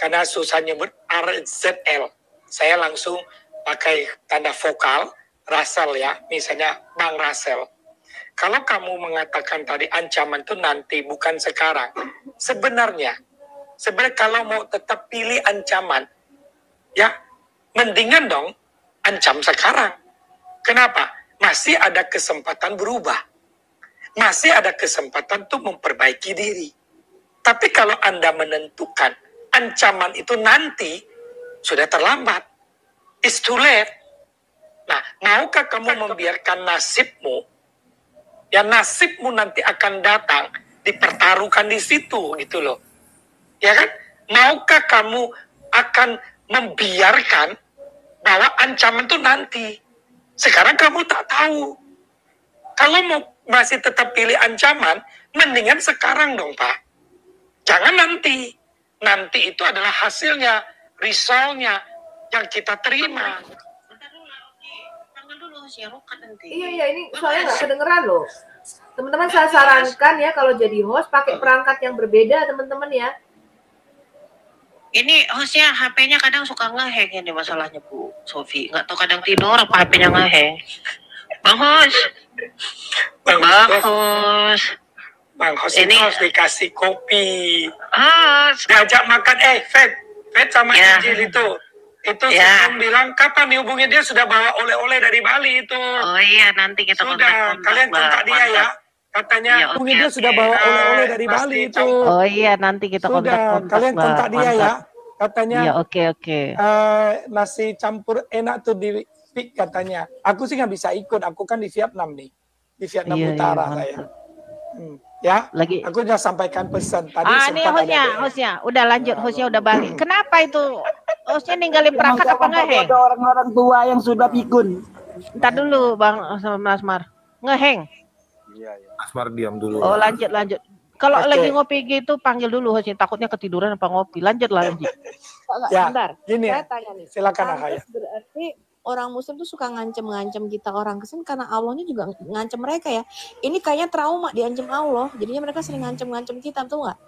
karena susah nyebut RZL. Saya langsung pakai tanda vokal, Rasal ya, misalnya Bang Rasel. Kalau kamu mengatakan tadi ancaman itu nanti, bukan sekarang. Sebenarnya kalau mau tetap pilih ancaman, ya mendingan dong ancam sekarang. Kenapa? Masih ada kesempatan berubah. Masih ada kesempatan untuk memperbaiki diri. Tapi kalau Anda menentukan ancaman itu nanti, sudah terlambat. It's too late. Nah, maukah kamu membiarkan nasibmu, ya nasibmu nanti akan datang, dipertaruhkan di situ, gitu loh. Ya kan? Maukah kamu akan membiarkan bahwa ancaman itu nanti? Sekarang kamu tak tahu. Kalau mau masih tetap pilih ancaman, mendingan sekarang dong, Pak. Jangan nanti. Nanti itu adalah hasilnya, resultnya yang kita terima. Iya, ini soalnya nggak kedengeran loh. Teman-teman saya sarankan ya kalau jadi host pakai perangkat yang berbeda teman-teman ya. Ini hostnya HP-nya kadang suka ngehang ini masalahnya Bu Sofi. Nggak tahu kadang tidur apa HP-nya ngehang. Bang host ini harus dikasih kopi. Diajak makan, Fed sama Injil itu. Itu sebelum bilang kapan dihubungi dia sudah bawa oleh-oleh dari Bali itu. Oh iya, nanti kita sudah kalian kontak dia ya. Katanya hubungi dia sudah bawa oleh-oleh dari Bali itu. Oh iya, nanti kita kontak. Kalian kontak dia ya. Katanya. Iya, oke. Nasi campur enak tuh di Vietnam katanya. Aku sih nggak bisa ikut. Aku kan di Vietnam nih, di Vietnam Utara saya. Ya, aku udah sampaikan pesan tadi. Ini hostnya, udah lanjut, hostnya udah balik. Kenapa itu? Hostnya ninggalin perangkat apa ngeheng? Ada orang-orang tua yang sudah pikun. Ntar dulu Bang Nasmar, ngeheng. Iya. Asmar diam dulu. Oh lanjut. Kalau lagi ngopi gitu panggil dulu hostnya, takutnya ketiduran apa ngopi. Lanjut. Ya, bentar. Gini ya. Saya tanya nih. Silakan Ahaya. Berarti orang Muslim tuh suka ngancem kita orang kesini karena Allahnya juga ngancem mereka ya. Ini kayaknya trauma diancam Allah, jadinya mereka sering ngancem kita, betul nggak?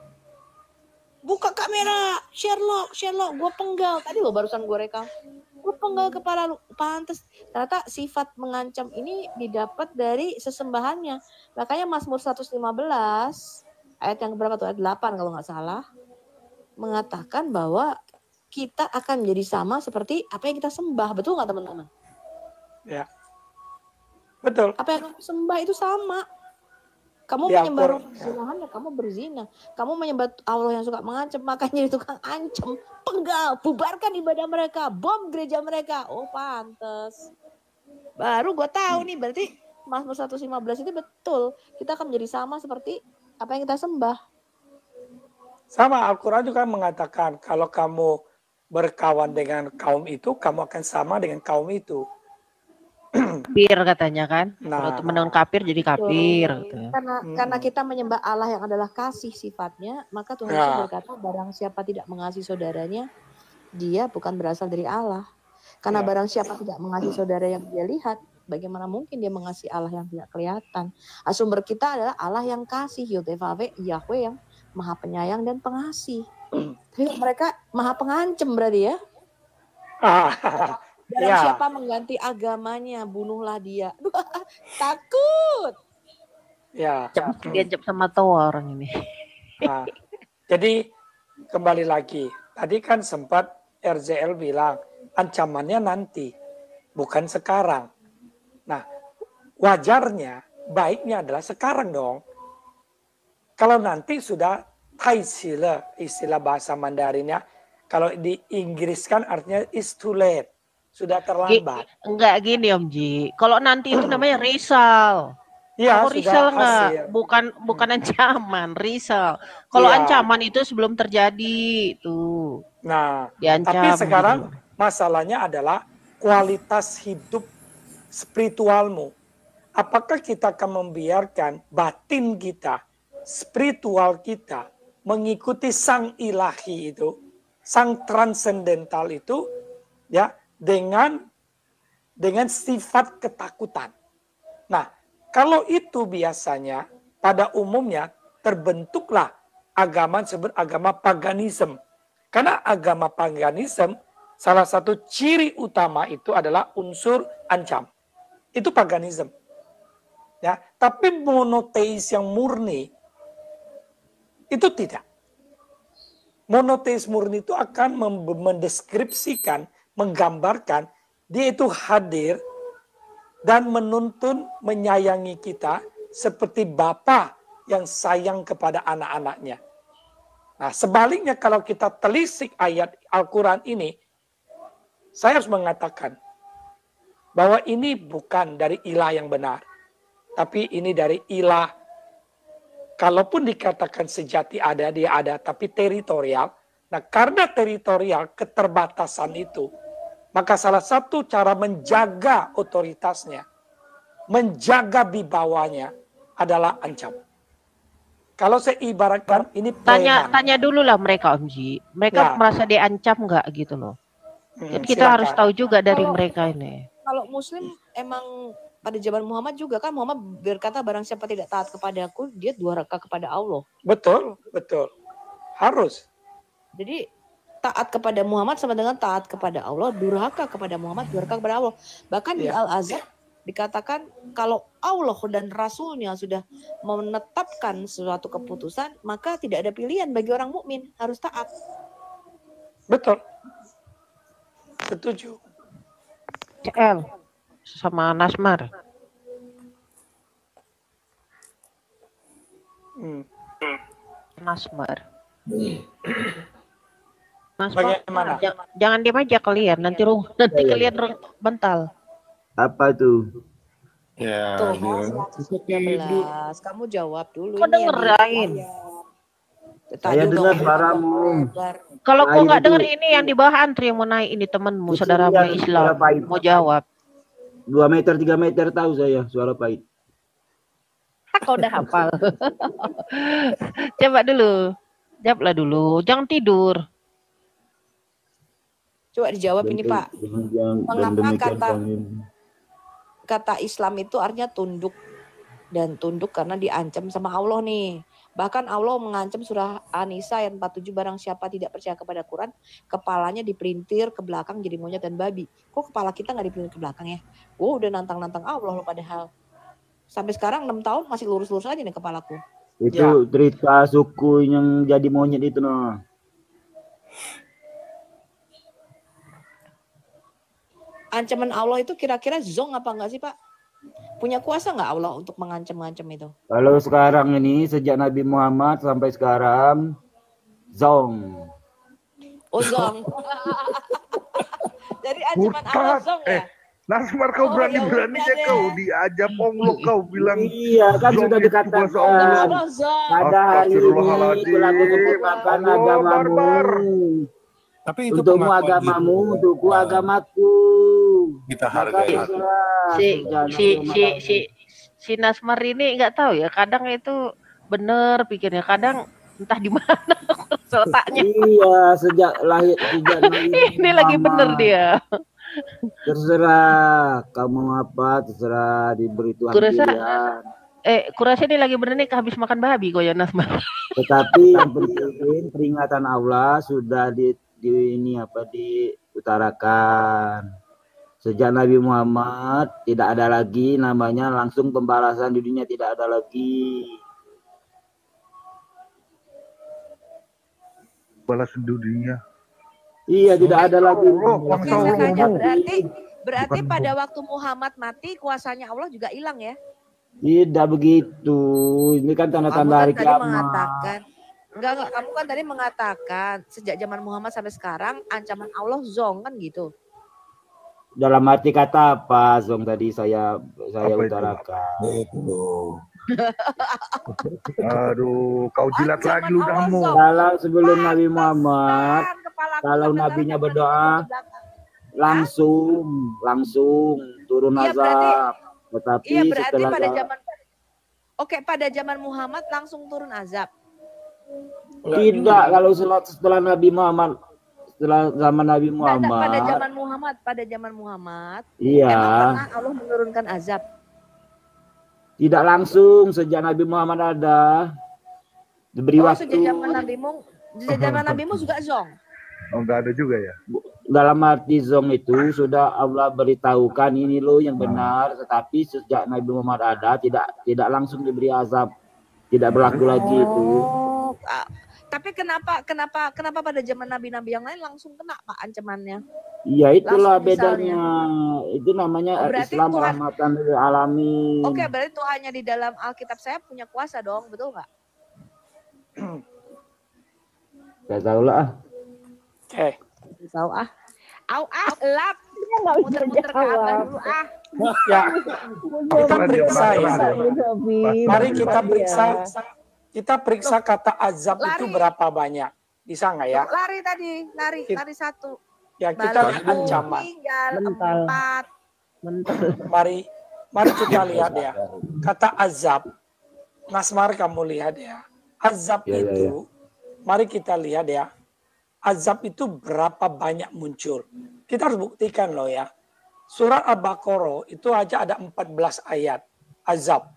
buka kamera, Sherlock, gue penggal. Tadi lo barusan gue rekam. Gue penggal kepala lu. Pantes. Ternyata sifat mengancam ini didapat dari sesembahannya. Makanya Mazmur 115 ayat yang berapa tuh? Ayat 8 kalau nggak salah. Mengatakan bahwa kita akan menjadi sama seperti apa yang kita sembah. Betul nggak teman-teman? Ya. Betul. Apa yang kamu sembah itu sama. Kamu menyembah perzinahan ya kamu berzina. Kamu menyembah Allah yang suka mengancam, makanya jadi tukang ancam. Penggal, bubarkan ibadah mereka, bom gereja mereka. Oh pantes. Baru gue tahu nih berarti Mazmur 115 itu betul. Kita akan menjadi sama seperti apa yang kita sembah. Sama, Al-Quran juga mengatakan kalau kamu berkawan dengan kaum itu, kamu akan sama dengan kaum itu. Kafir katanya kan. Kalau teman dengan kafir jadi kafir. Gitu. Karena kita menyembah Allah yang adalah kasih sifatnya, maka Tuhan Yesus berkata barang siapa tidak mengasihi saudaranya, dia bukan berasal dari Allah. Karena barang siapa tidak mengasihi saudara yang dia lihat, bagaimana mungkin dia mengasihi Allah yang tidak kelihatan? Sumber kita adalah Allah yang kasih, Yotevave, Yahweh yang maha penyayang dan pengasih. Tapi mereka maha pengancam berarti ya. Barang siapa mengganti agamanya, bunuhlah dia. Takut. Ya. Diancam sama Thor orang ini. Jadi kembali lagi. Tadi kan sempat RZL bilang ancamannya nanti, bukan sekarang. Nah, wajarnya, baiknya adalah sekarang dong. Kalau nanti sudah taisila, istilah bahasa Mandarinnya, kalau di Inggris kan artinya is too late. Sudah terlambat. Enggak gini Om Ji. Kalau nanti itu namanya risal. Ya, kalau risal enggak, bukan ancaman, risal. Kalau ancaman itu sebelum terjadi tuh. Nah, diancam, tapi sekarang gitu. Masalahnya adalah kualitas hidup spiritualmu. Apakah kita akan membiarkan batin kita, spiritual kita mengikuti sang ilahi itu, sang transendental itu, ya, dengan sifat ketakutan. Nah, kalau itu biasanya pada umumnya terbentuklah agama disebut agama paganisme. Karena agama paganisme salah satu ciri utama itu adalah unsur ancam. Itu paganisme. Ya, tapi monoteis yang murni itu tidak. Monoteis murni itu akan mendeskripsikan, menggambarkan dia itu hadir dan menuntun menyayangi kita seperti Bapa yang sayang kepada anak-anaknya. Nah, sebaliknya kalau kita telisik ayat Al-Quran ini, saya harus mengatakan bahwa ini bukan dari ilah yang benar, tapi ini dari ilah. Kalaupun dikatakan sejati ada, dia ada, tapi teritorial. Nah, karena teritorial, keterbatasan itu, maka salah satu cara menjaga otoritasnya, menjaga wibawanya adalah ancam. Kalau saya ibaratkan ini preman. Tanya dulu lah mereka Om Ji. Mereka merasa diancam nggak gitu loh. Jadi kita harus tahu juga dari mereka ini. Kalau Muslim emang pada zaman Muhammad juga kan Muhammad berkata barang siapa tidak taat kepadaku, dia durhaka kepada Allah. Betul, betul. Harus. Jadi taat kepada Muhammad sama dengan taat kepada Allah, durhaka kepada Muhammad, durhaka kepada Allah. Bahkan di Al-Azhar dikatakan kalau Allah dan Rasulnya sudah menetapkan suatu keputusan, maka tidak ada pilihan bagi orang mukmin, harus taat. Betul. Setuju. CL sama Nasmar. Nasmar. Bagaimana? Jangan diam aja kalian, nanti kalian bental. Apa tuh? Ya, tuh, 19. Kamu jawab dulu. Kok dengerain? Saya dengar suaramu. Kalau kau nggak dengar ini yang di bawah antri yang mau naik ini temanmu, saudaramu Islam, mau jawab. 2 meter, 3 meter tahu saya suara pahit. Kau udah hafal. Coba dulu. Jawablah dulu, jangan tidur. Coba dijawab ini Pak. Mengapa kata Islam itu artinya tunduk, dan tunduk karena diancam sama Allah nih. Bahkan Allah mengancam surah An-Nisa ayat 47, barang siapa tidak percaya kepada Quran, kepalanya dipelintir ke belakang jadi monyet dan babi. Kok kepala kita nggak dipelintir ke belakang ya? Udah nantang-nantang Allah loh padahal. Sampai sekarang 6 tahun masih lurus-lurus aja nih kepalaku. Itu cerita suku yang jadi monyet itu noh. Ancaman Allah itu kira-kira zong apa enggak sih Pak? Punya kuasa nggak Allah untuk mengancam-ngancam itu? Kalau sekarang ini sejak Nabi Muhammad sampai sekarang zong. Oh zong. Jadi ancaman Allah zong ya? Nasmar kau berani-beraninya kau diajak onglok kau bilang. Iya kan sudah dikatakan pada hari ini kulaku makan agamamu. Tapi itu untukmu agamamu, untukku agamaku. Kita hargai. Si Nasmar ini nggak tahu ya, kadang itu bener pikirnya, kadang entah di mana letaknya. Iya, sejak lahir ini lagi bener dia. Terserah kamu apa, terserah diberi Tuhan pilihan. Kurasa ini lagi bener nih habis makan babi kok ya Nasmar. Tetapi yang penting peringatan Allah sudah diutarakan. Sejak Nabi Muhammad tidak ada lagi namanya langsung pembalasan di dunia, tidak ada lagi. Balasan dunia. Iya, tidak ada lagi. Berarti pada waktu Muhammad mati kuasanya Allah juga hilang ya? Tidak begitu. Ini kan tanda-tanda hari kiamat. Enggak, kamu kan tadi mengatakan sejak zaman Muhammad sampai sekarang ancaman Allah zong kan gitu. Dalam arti kata apa zong tadi saya utarakan. Aduh, kau jilat lagi ludahmu. Kalau sebelum Nabi Muhammad, kalau nabinya berdoa langsung turun azab. Tetapi setelah pada zaman Muhammad langsung turun azab. Tidak, kalau setelah Nabi Muhammad, setelah zaman Nabi Muhammad. Pada zaman Muhammad. Iya. Emang pernah Allah menurunkan azab? Tidak langsung, sejak Nabi Muhammad ada. Diberi waktu. Sejak zaman Nabimu juga zong. Oh, enggak ada juga ya? Dalam arti zong itu sudah Allah beritahukan ini loh yang benar, tetapi sejak Nabi Muhammad ada tidak langsung diberi azab. Tidak berlaku lagi itu. Tapi kenapa pada zaman nabi-nabi yang lain langsung kena Pak ancamannya? Iya, itulah bedanya. Itu namanya Islam rahmatan lil alamin. Oke, berarti Tuhannya di dalam Alkitab saya punya kuasa dong, betul nggak? Gak tahu lah. Oke. Tahu lap. Muter-muter ke atas dulu Ya. Kita periksa ya. Mari kita periksa kata azab itu berapa banyak. Bisa nggak ya? Lari satu. Ya, kita lihat ancaman. Mari kita lihat ya. Kata azab. Nasmar kamu lihat ya. Azab itu, mari kita lihat ya. Azab itu berapa banyak muncul. Kita harus buktikan loh ya. Surat Al-Baqarah itu aja ada 14 ayat. Azab.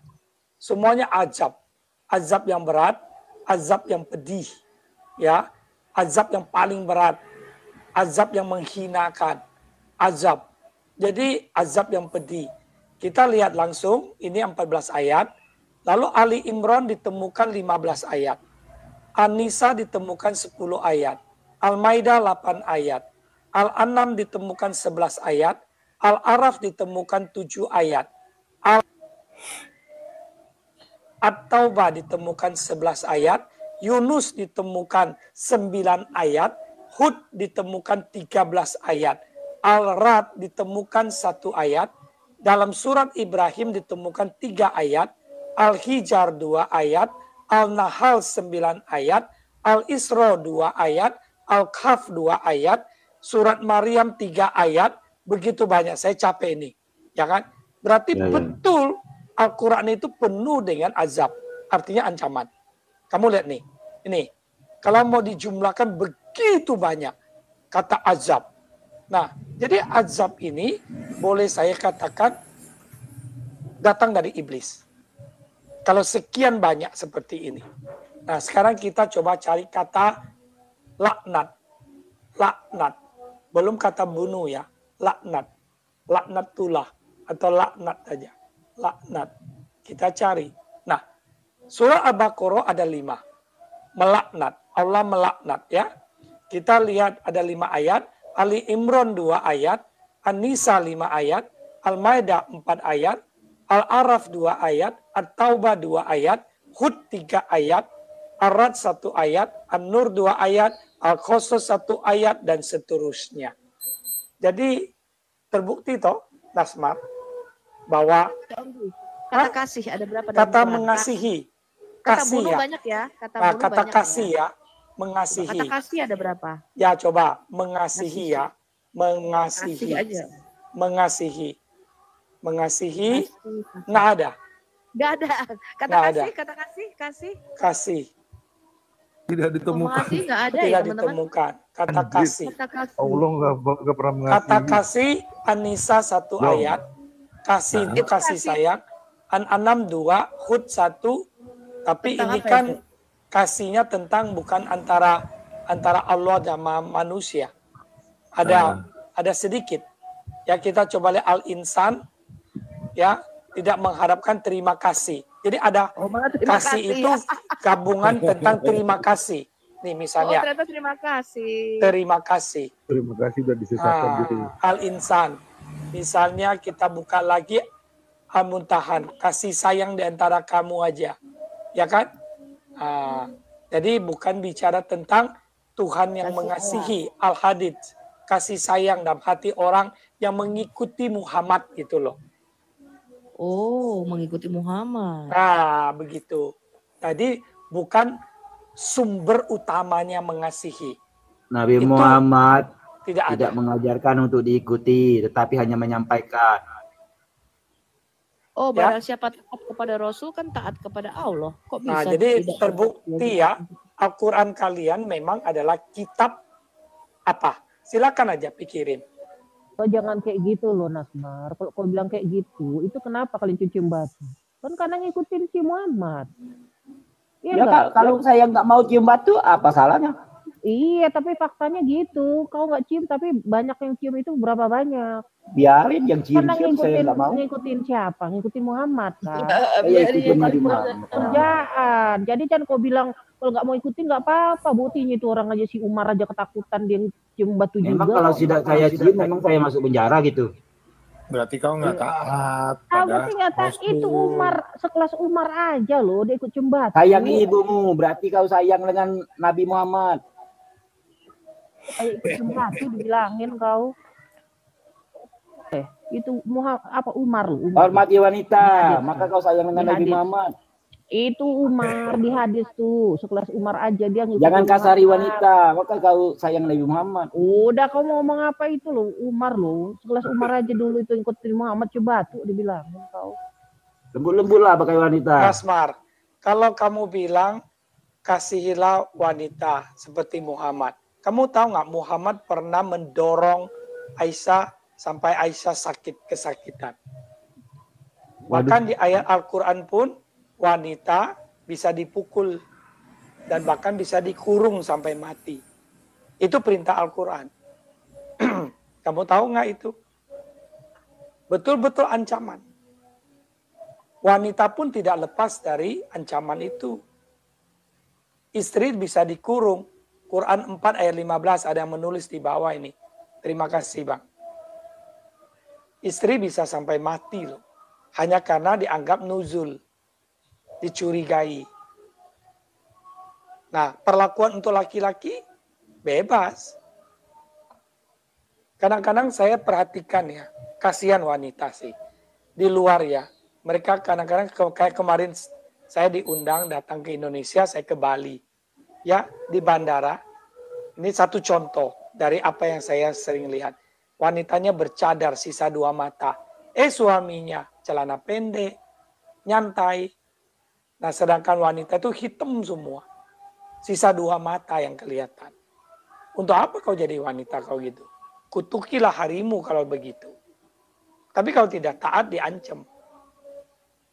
Semuanya azab. Azab yang berat, azab yang pedih. Ya, azab yang paling berat. Azab yang menghinakan. Azab. Jadi azab yang pedih. Kita lihat langsung, ini 14 ayat. Lalu Ali Imran ditemukan 15 ayat. An-Nisa ditemukan 10 ayat. Al-Maidah 8 ayat. Al-An'am ditemukan 11 ayat. Al-Araf ditemukan 7 ayat. At-Taubah ditemukan 11 ayat. Yunus ditemukan 9 ayat. Hud ditemukan 13 ayat. Al-Rad ditemukan 1 ayat. Dalam surat Ibrahim ditemukan 3 ayat. Al-Hijr 2 ayat. Al-Nahl 9 ayat. Al-Isra 2 ayat. Al-Kahf 2 ayat. Surat Maryam 3 ayat. Begitu banyak, saya capek ini. Ya kan? Berarti betul Al-Quran itu penuh dengan azab. Artinya ancaman. Kamu lihat nih. Ini. Kalau mau dijumlahkan begitu banyak. Kata azab. Nah, jadi azab ini boleh saya katakan datang dari iblis. Kalau sekian banyak seperti ini. Nah, sekarang kita coba cari kata laknat. Laknat. Belum kata bunuh ya. Laknat. Laknatullah. Atau laknat aja. Laknat. Kita cari. Nah, surah Al-Baqarah ada 5. Melaknat. Allah melaknat ya. Kita lihat ada 5 ayat. Ali Imran 2 ayat. An-Nisa 5 ayat. Al-Maidah 4 ayat. Al-Araf 2 ayat. At-Taubah 2 ayat. Hud 3 ayat. Ar-Rad 1 ayat. An-Nur 2 ayat. Al-Qasas 1 ayat. Dan seterusnya. Jadi terbukti toh Nasmar bahwa kata kasih ada berapa? Kata mengasihi. Kata Kasih bunuh ya. banyak ya. Kata Nah, bunuh kata banyak kasih ya. Mengasihi. Kata kasih ada berapa? Ya coba mengasihi ya. Mengasihi. Kasih aja. Mengasihi. Mengasihi. Nggak ada. Nggak ada. Kata Nggak kasih, ada. kata kasih, kasih. Kasih. Tidak ditemukan. Mengasihi nggak ada ya Tidak teman-teman. ditemukan. Kata kasih. Kata kasih. Allah nggak pernah mengasihi. Kata kasih An-Nisa 1 ayat. Kasih itu kasih sayang. An-An'am 2, Hud 1. Tapi Tentang ini apa kan itu? kasihnya tentang bukan antara Allah dan manusia. Ada sedikit. Ya kita coba lihat Al-Insan ya, tidak mengharapkan terima kasih. Jadi ada terima kasih kasih, itu ya. gabungan tentang terima kasih. Nih Oh, misalnya ternyata terima kasih. terima kasih. Terima kasih sudah disesatkan gitu. Al-Insan. Misalnya kita buka lagi Al-Muntahan, kasih sayang di antara kamu aja. Ya kan? Jadi bukan bicara tentang Tuhan yang Kasih mengasihi. Al-Hadid, kasih sayang dalam hati orang yang mengikuti Muhammad gitu loh. Oh, mengikuti Muhammad. Nah, begitu. Jadi bukan sumber utamanya mengasihi. Nabi Itu Muhammad tidak tidak ada. mengajarkan untuk diikuti, tetapi hanya menyampaikan. Oh, Ya. barang siapa taat kepada Rasul kan taat kepada Allah. Kok bisa? Nah, jadi tidak terbukti ya, Al-Quran kalian memang adalah kitab apa? Silakan aja pikirin. Oh, jangan kayak gitu loh Nasmar. Kalau kau bilang kayak gitu, itu kenapa kalian cium batu? Kan karena ngikutin si Muhammad. Iya Ya nggak? kalau saya nggak mau cium batu, apa salahnya? Iya, tapi faktanya gitu. Kau nggak cium, tapi banyak yang cium itu berapa banyak? Biarin yang Karena cium-cium, saya nggak mau. ngikutin siapa? Ngikutin Muhammad kan? Saya ikutin Nabi Muhammad. Kerjaan. Jadi kan kau bilang kalau nggak mau ikutin nggak apa-apa. Buktinya itu orang aja si Umar aja ketakutan dia cium batu Memang juga. kalau tidak saya cium, memang saya masuk penjara gitu. Berarti kau nggak taat Ah, pada berarti nggak tahu itu Rasul. Umar, sekelas Umar aja loh dia ikut cium batu. Sayang ibumu, berarti kau sayang dengan Nabi Muhammad. Kayak ikut cium batu dibilangin kau. Itu Umar loh. Umar. Hormati wanita, Di hadis. maka kau sayang dengan Di Nabi hadis. Muhammad. Itu Umar di hadis tuh, sekelas Umar aja dia ngikutin Jangan kasari Muhammad. wanita, maka kau sayang Nabi Muhammad. Udah kau mau ngomong apa itu loh, Umar loh. Sekelas Umar aja dulu itu ngikutin Muhammad coba tuh dibilangin kau. Lembut-lembut lah pakai wanita. Nasmar, kalau kamu bilang kasihilah wanita seperti Muhammad. Kamu tahu nggak Muhammad pernah mendorong Aisyah sampai Aisyah sakit kesakitan. Bahkan di ayat Al-Quran pun wanita bisa dipukul dan bahkan bisa dikurung sampai mati. Itu perintah Al-Quran. Kamu tahu nggak itu? Betul-betul ancaman. Wanita pun tidak lepas dari ancaman itu. Istri bisa dikurung. Quran 4 ayat 15 ada yang menulis di bawah ini. Terima kasih Bang. Istri bisa sampai mati loh. Hanya karena dianggap nuzul. Dicurigai. Nah, perlakuan untuk laki-laki bebas. Kadang-kadang saya perhatikan ya, kasihan wanita sih. Di luar ya, mereka kadang-kadang kayak kemarin saya diundang datang ke Indonesia, saya ke Bali. Ya, di bandara. Ini satu contoh dari apa yang saya sering lihat. Wanitanya bercadar sisa 2 mata. Suaminya celana pendek, nyantai. Nah, sedangkan wanita itu hitam semua. Sisa 2 mata yang kelihatan. Untuk apa kau jadi wanita kau gitu? Kutukilah harimu kalau begitu. Tapi kalau tidak taat diancam.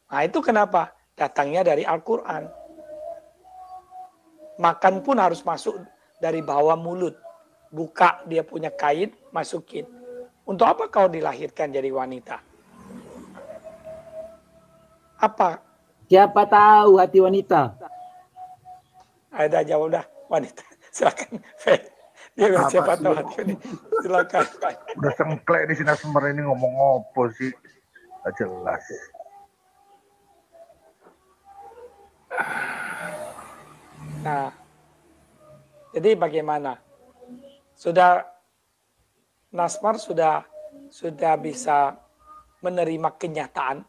Nah, itu kenapa? Datangnya dari Al-Quran. Makan pun harus masuk dari bawah mulut. Buka dia punya kain, masukin. Untuk apa kau dilahirkan jadi wanita? Apa? Siapa tahu hati wanita? Ada jawab dah, wanita. Silakan. Dia bilang siapa tahu hati wanita. Silakan. Udah sengklek di sini Asmer ini ngomong apa sih? Gak jelas. Nah, jadi bagaimana? Sudah Nasmar sudah bisa menerima kenyataan.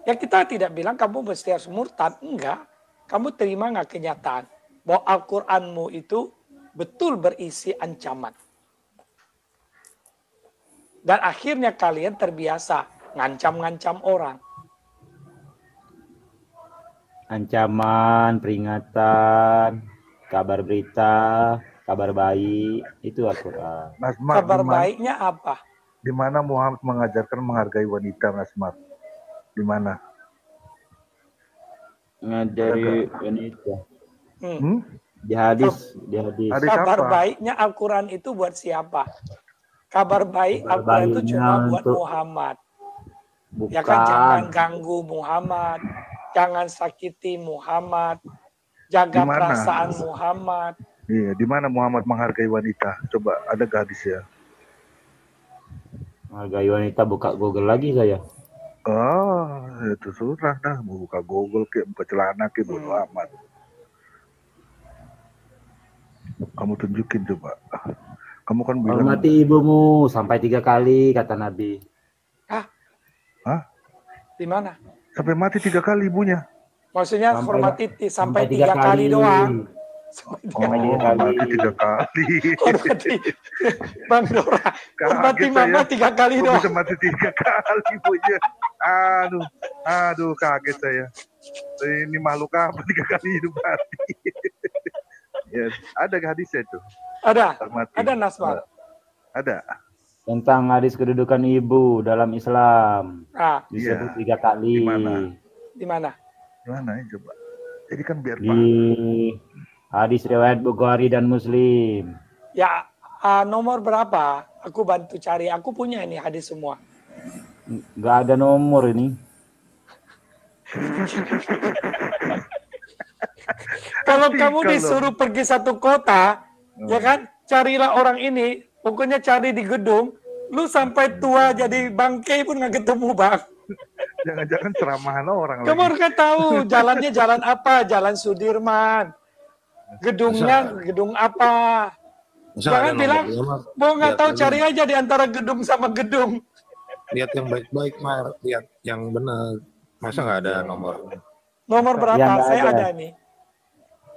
Ya kita tidak bilang kamu mesti harus murtad, enggak. Kamu terima nggak kenyataan bahwa Al-Qur'anmu itu betul berisi ancaman. Dan akhirnya kalian terbiasa ngancam-ngancam orang. Ancaman, peringatan, kabar berita, kabar baik, itu Al-Quran. Kabar baiknya apa? Di mana Muhammad mengajarkan menghargai wanita, Nasmar? Di mana? Ngajari wanita. Di hadis. Kabar baiknya Al-Quran itu buat siapa? Kabar baik Al-Quran itu cuma buat Muhammad. Bukan. Ya kan, jangan ganggu Muhammad, jangan sakiti Muhammad, jaga perasaan Muhammad. Iya, di mana Muhammad menghargai wanita? Coba ada gak hadisnya? Menghargai wanita, buka Google lagi saya. Oh, itu surah dah. Mau buka Google ke, buka celana ke, bodo amat. Kamu tunjukin coba. Kamu kan bilang. Hormati ibumu sampai 3 kali kata Nabi. Hah? Di mana? Sampai mati 3 kali ibunya. Maksudnya hormati sampai 3 kali doang. Sampai 3 kali. Hormati Bang Dora. Hormati mama 3 kali doang. Bisa mati 3 kali ibunya. Aduh, kaget saya. Ini makhluk apa 3 kali hidup mati? Yes. Ada hadisnya itu? Ada. Ada Nasmar. Ada. Tentang hadis kedudukan ibu dalam Islam. Disebut 3 kali. Di mana? Di mana ya coba? Jadi kan biar di hadis riwayat Bukhari dan Muslim. Ya, nomor berapa? Aku bantu cari. Aku punya ini hadis semua. Nggak ada nomor ini. Kalau kamu disuruh pergi satu kota, ya kan, carilah orang ini. Pokoknya cari di gedung. Lu sampai tua jadi bangkai pun nggak ketemu, Bang. Jangan-jangan ceramahan orang Kamu harus tahu jalannya jalan apa? Jalan Sudirman. Gedungnya gedung apa? Jangan bilang, mau nggak tahu, cari aja di antara gedung sama gedung. Lihat yang baik-baik, Mar. Lihat yang benar. Masa nggak ada nomor? Nomor berapa? Saya ada nih.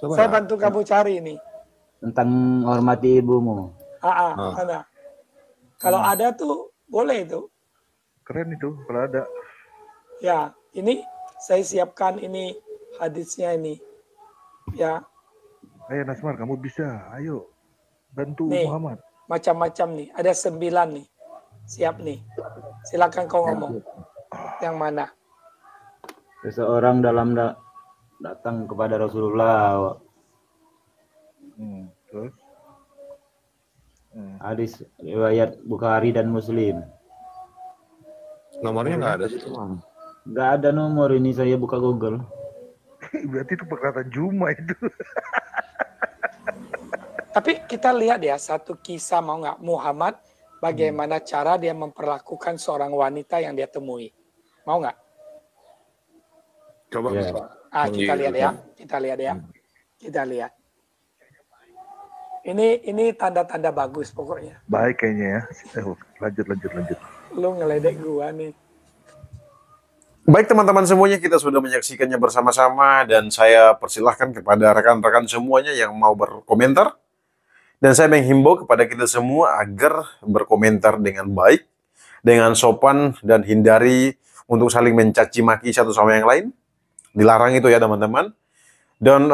Coba saya bantu kamu cari nih. Tentang hormati ibumu. Ada. Kalau ada tuh boleh itu. Keren itu kalau ada. Ya, ini saya siapkan ini hadisnya ini. Ya. Ayo Nasmar, kamu bisa. Ayo bantu nih, Muhammad. Macam-macam nih. Ada 9 nih. Siap nih. Silakan kau ngomong. Yang mana? Seseorang datang kepada Rasulullah. Terus? Hadis riwayat Bukhari dan Muslim. Nomornya nggak ada sih. Nggak ada nomor ini, saya buka Google. Berarti itu perkataan Juma itu. Tapi kita lihat ya satu kisah, mau nggak, Muhammad bagaimana cara dia memperlakukan seorang wanita yang dia temui. Mau nggak? Coba. Kita lihat ya. Kita lihat ya. Kita lihat. Ini tanda-tanda bagus pokoknya. Baik kayaknya ya. Lanjut. Lu ngeledek gua nih. Baik teman-teman semuanya, kita sudah menyaksikannya bersama-sama dan saya persilahkan kepada rekan-rekan semuanya yang mau berkomentar. Dan saya menghimbau kepada kita semua agar berkomentar dengan baik, dengan sopan, dan hindari untuk saling mencaci maki satu sama yang lain. Dilarang itu ya teman-teman. Dan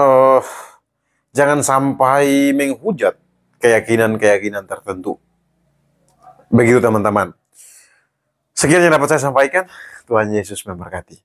jangan sampai menghujat keyakinan-keyakinan tertentu. Begitu teman-teman. Sekian yang dapat saya sampaikan. Tuhan Yesus memberkati.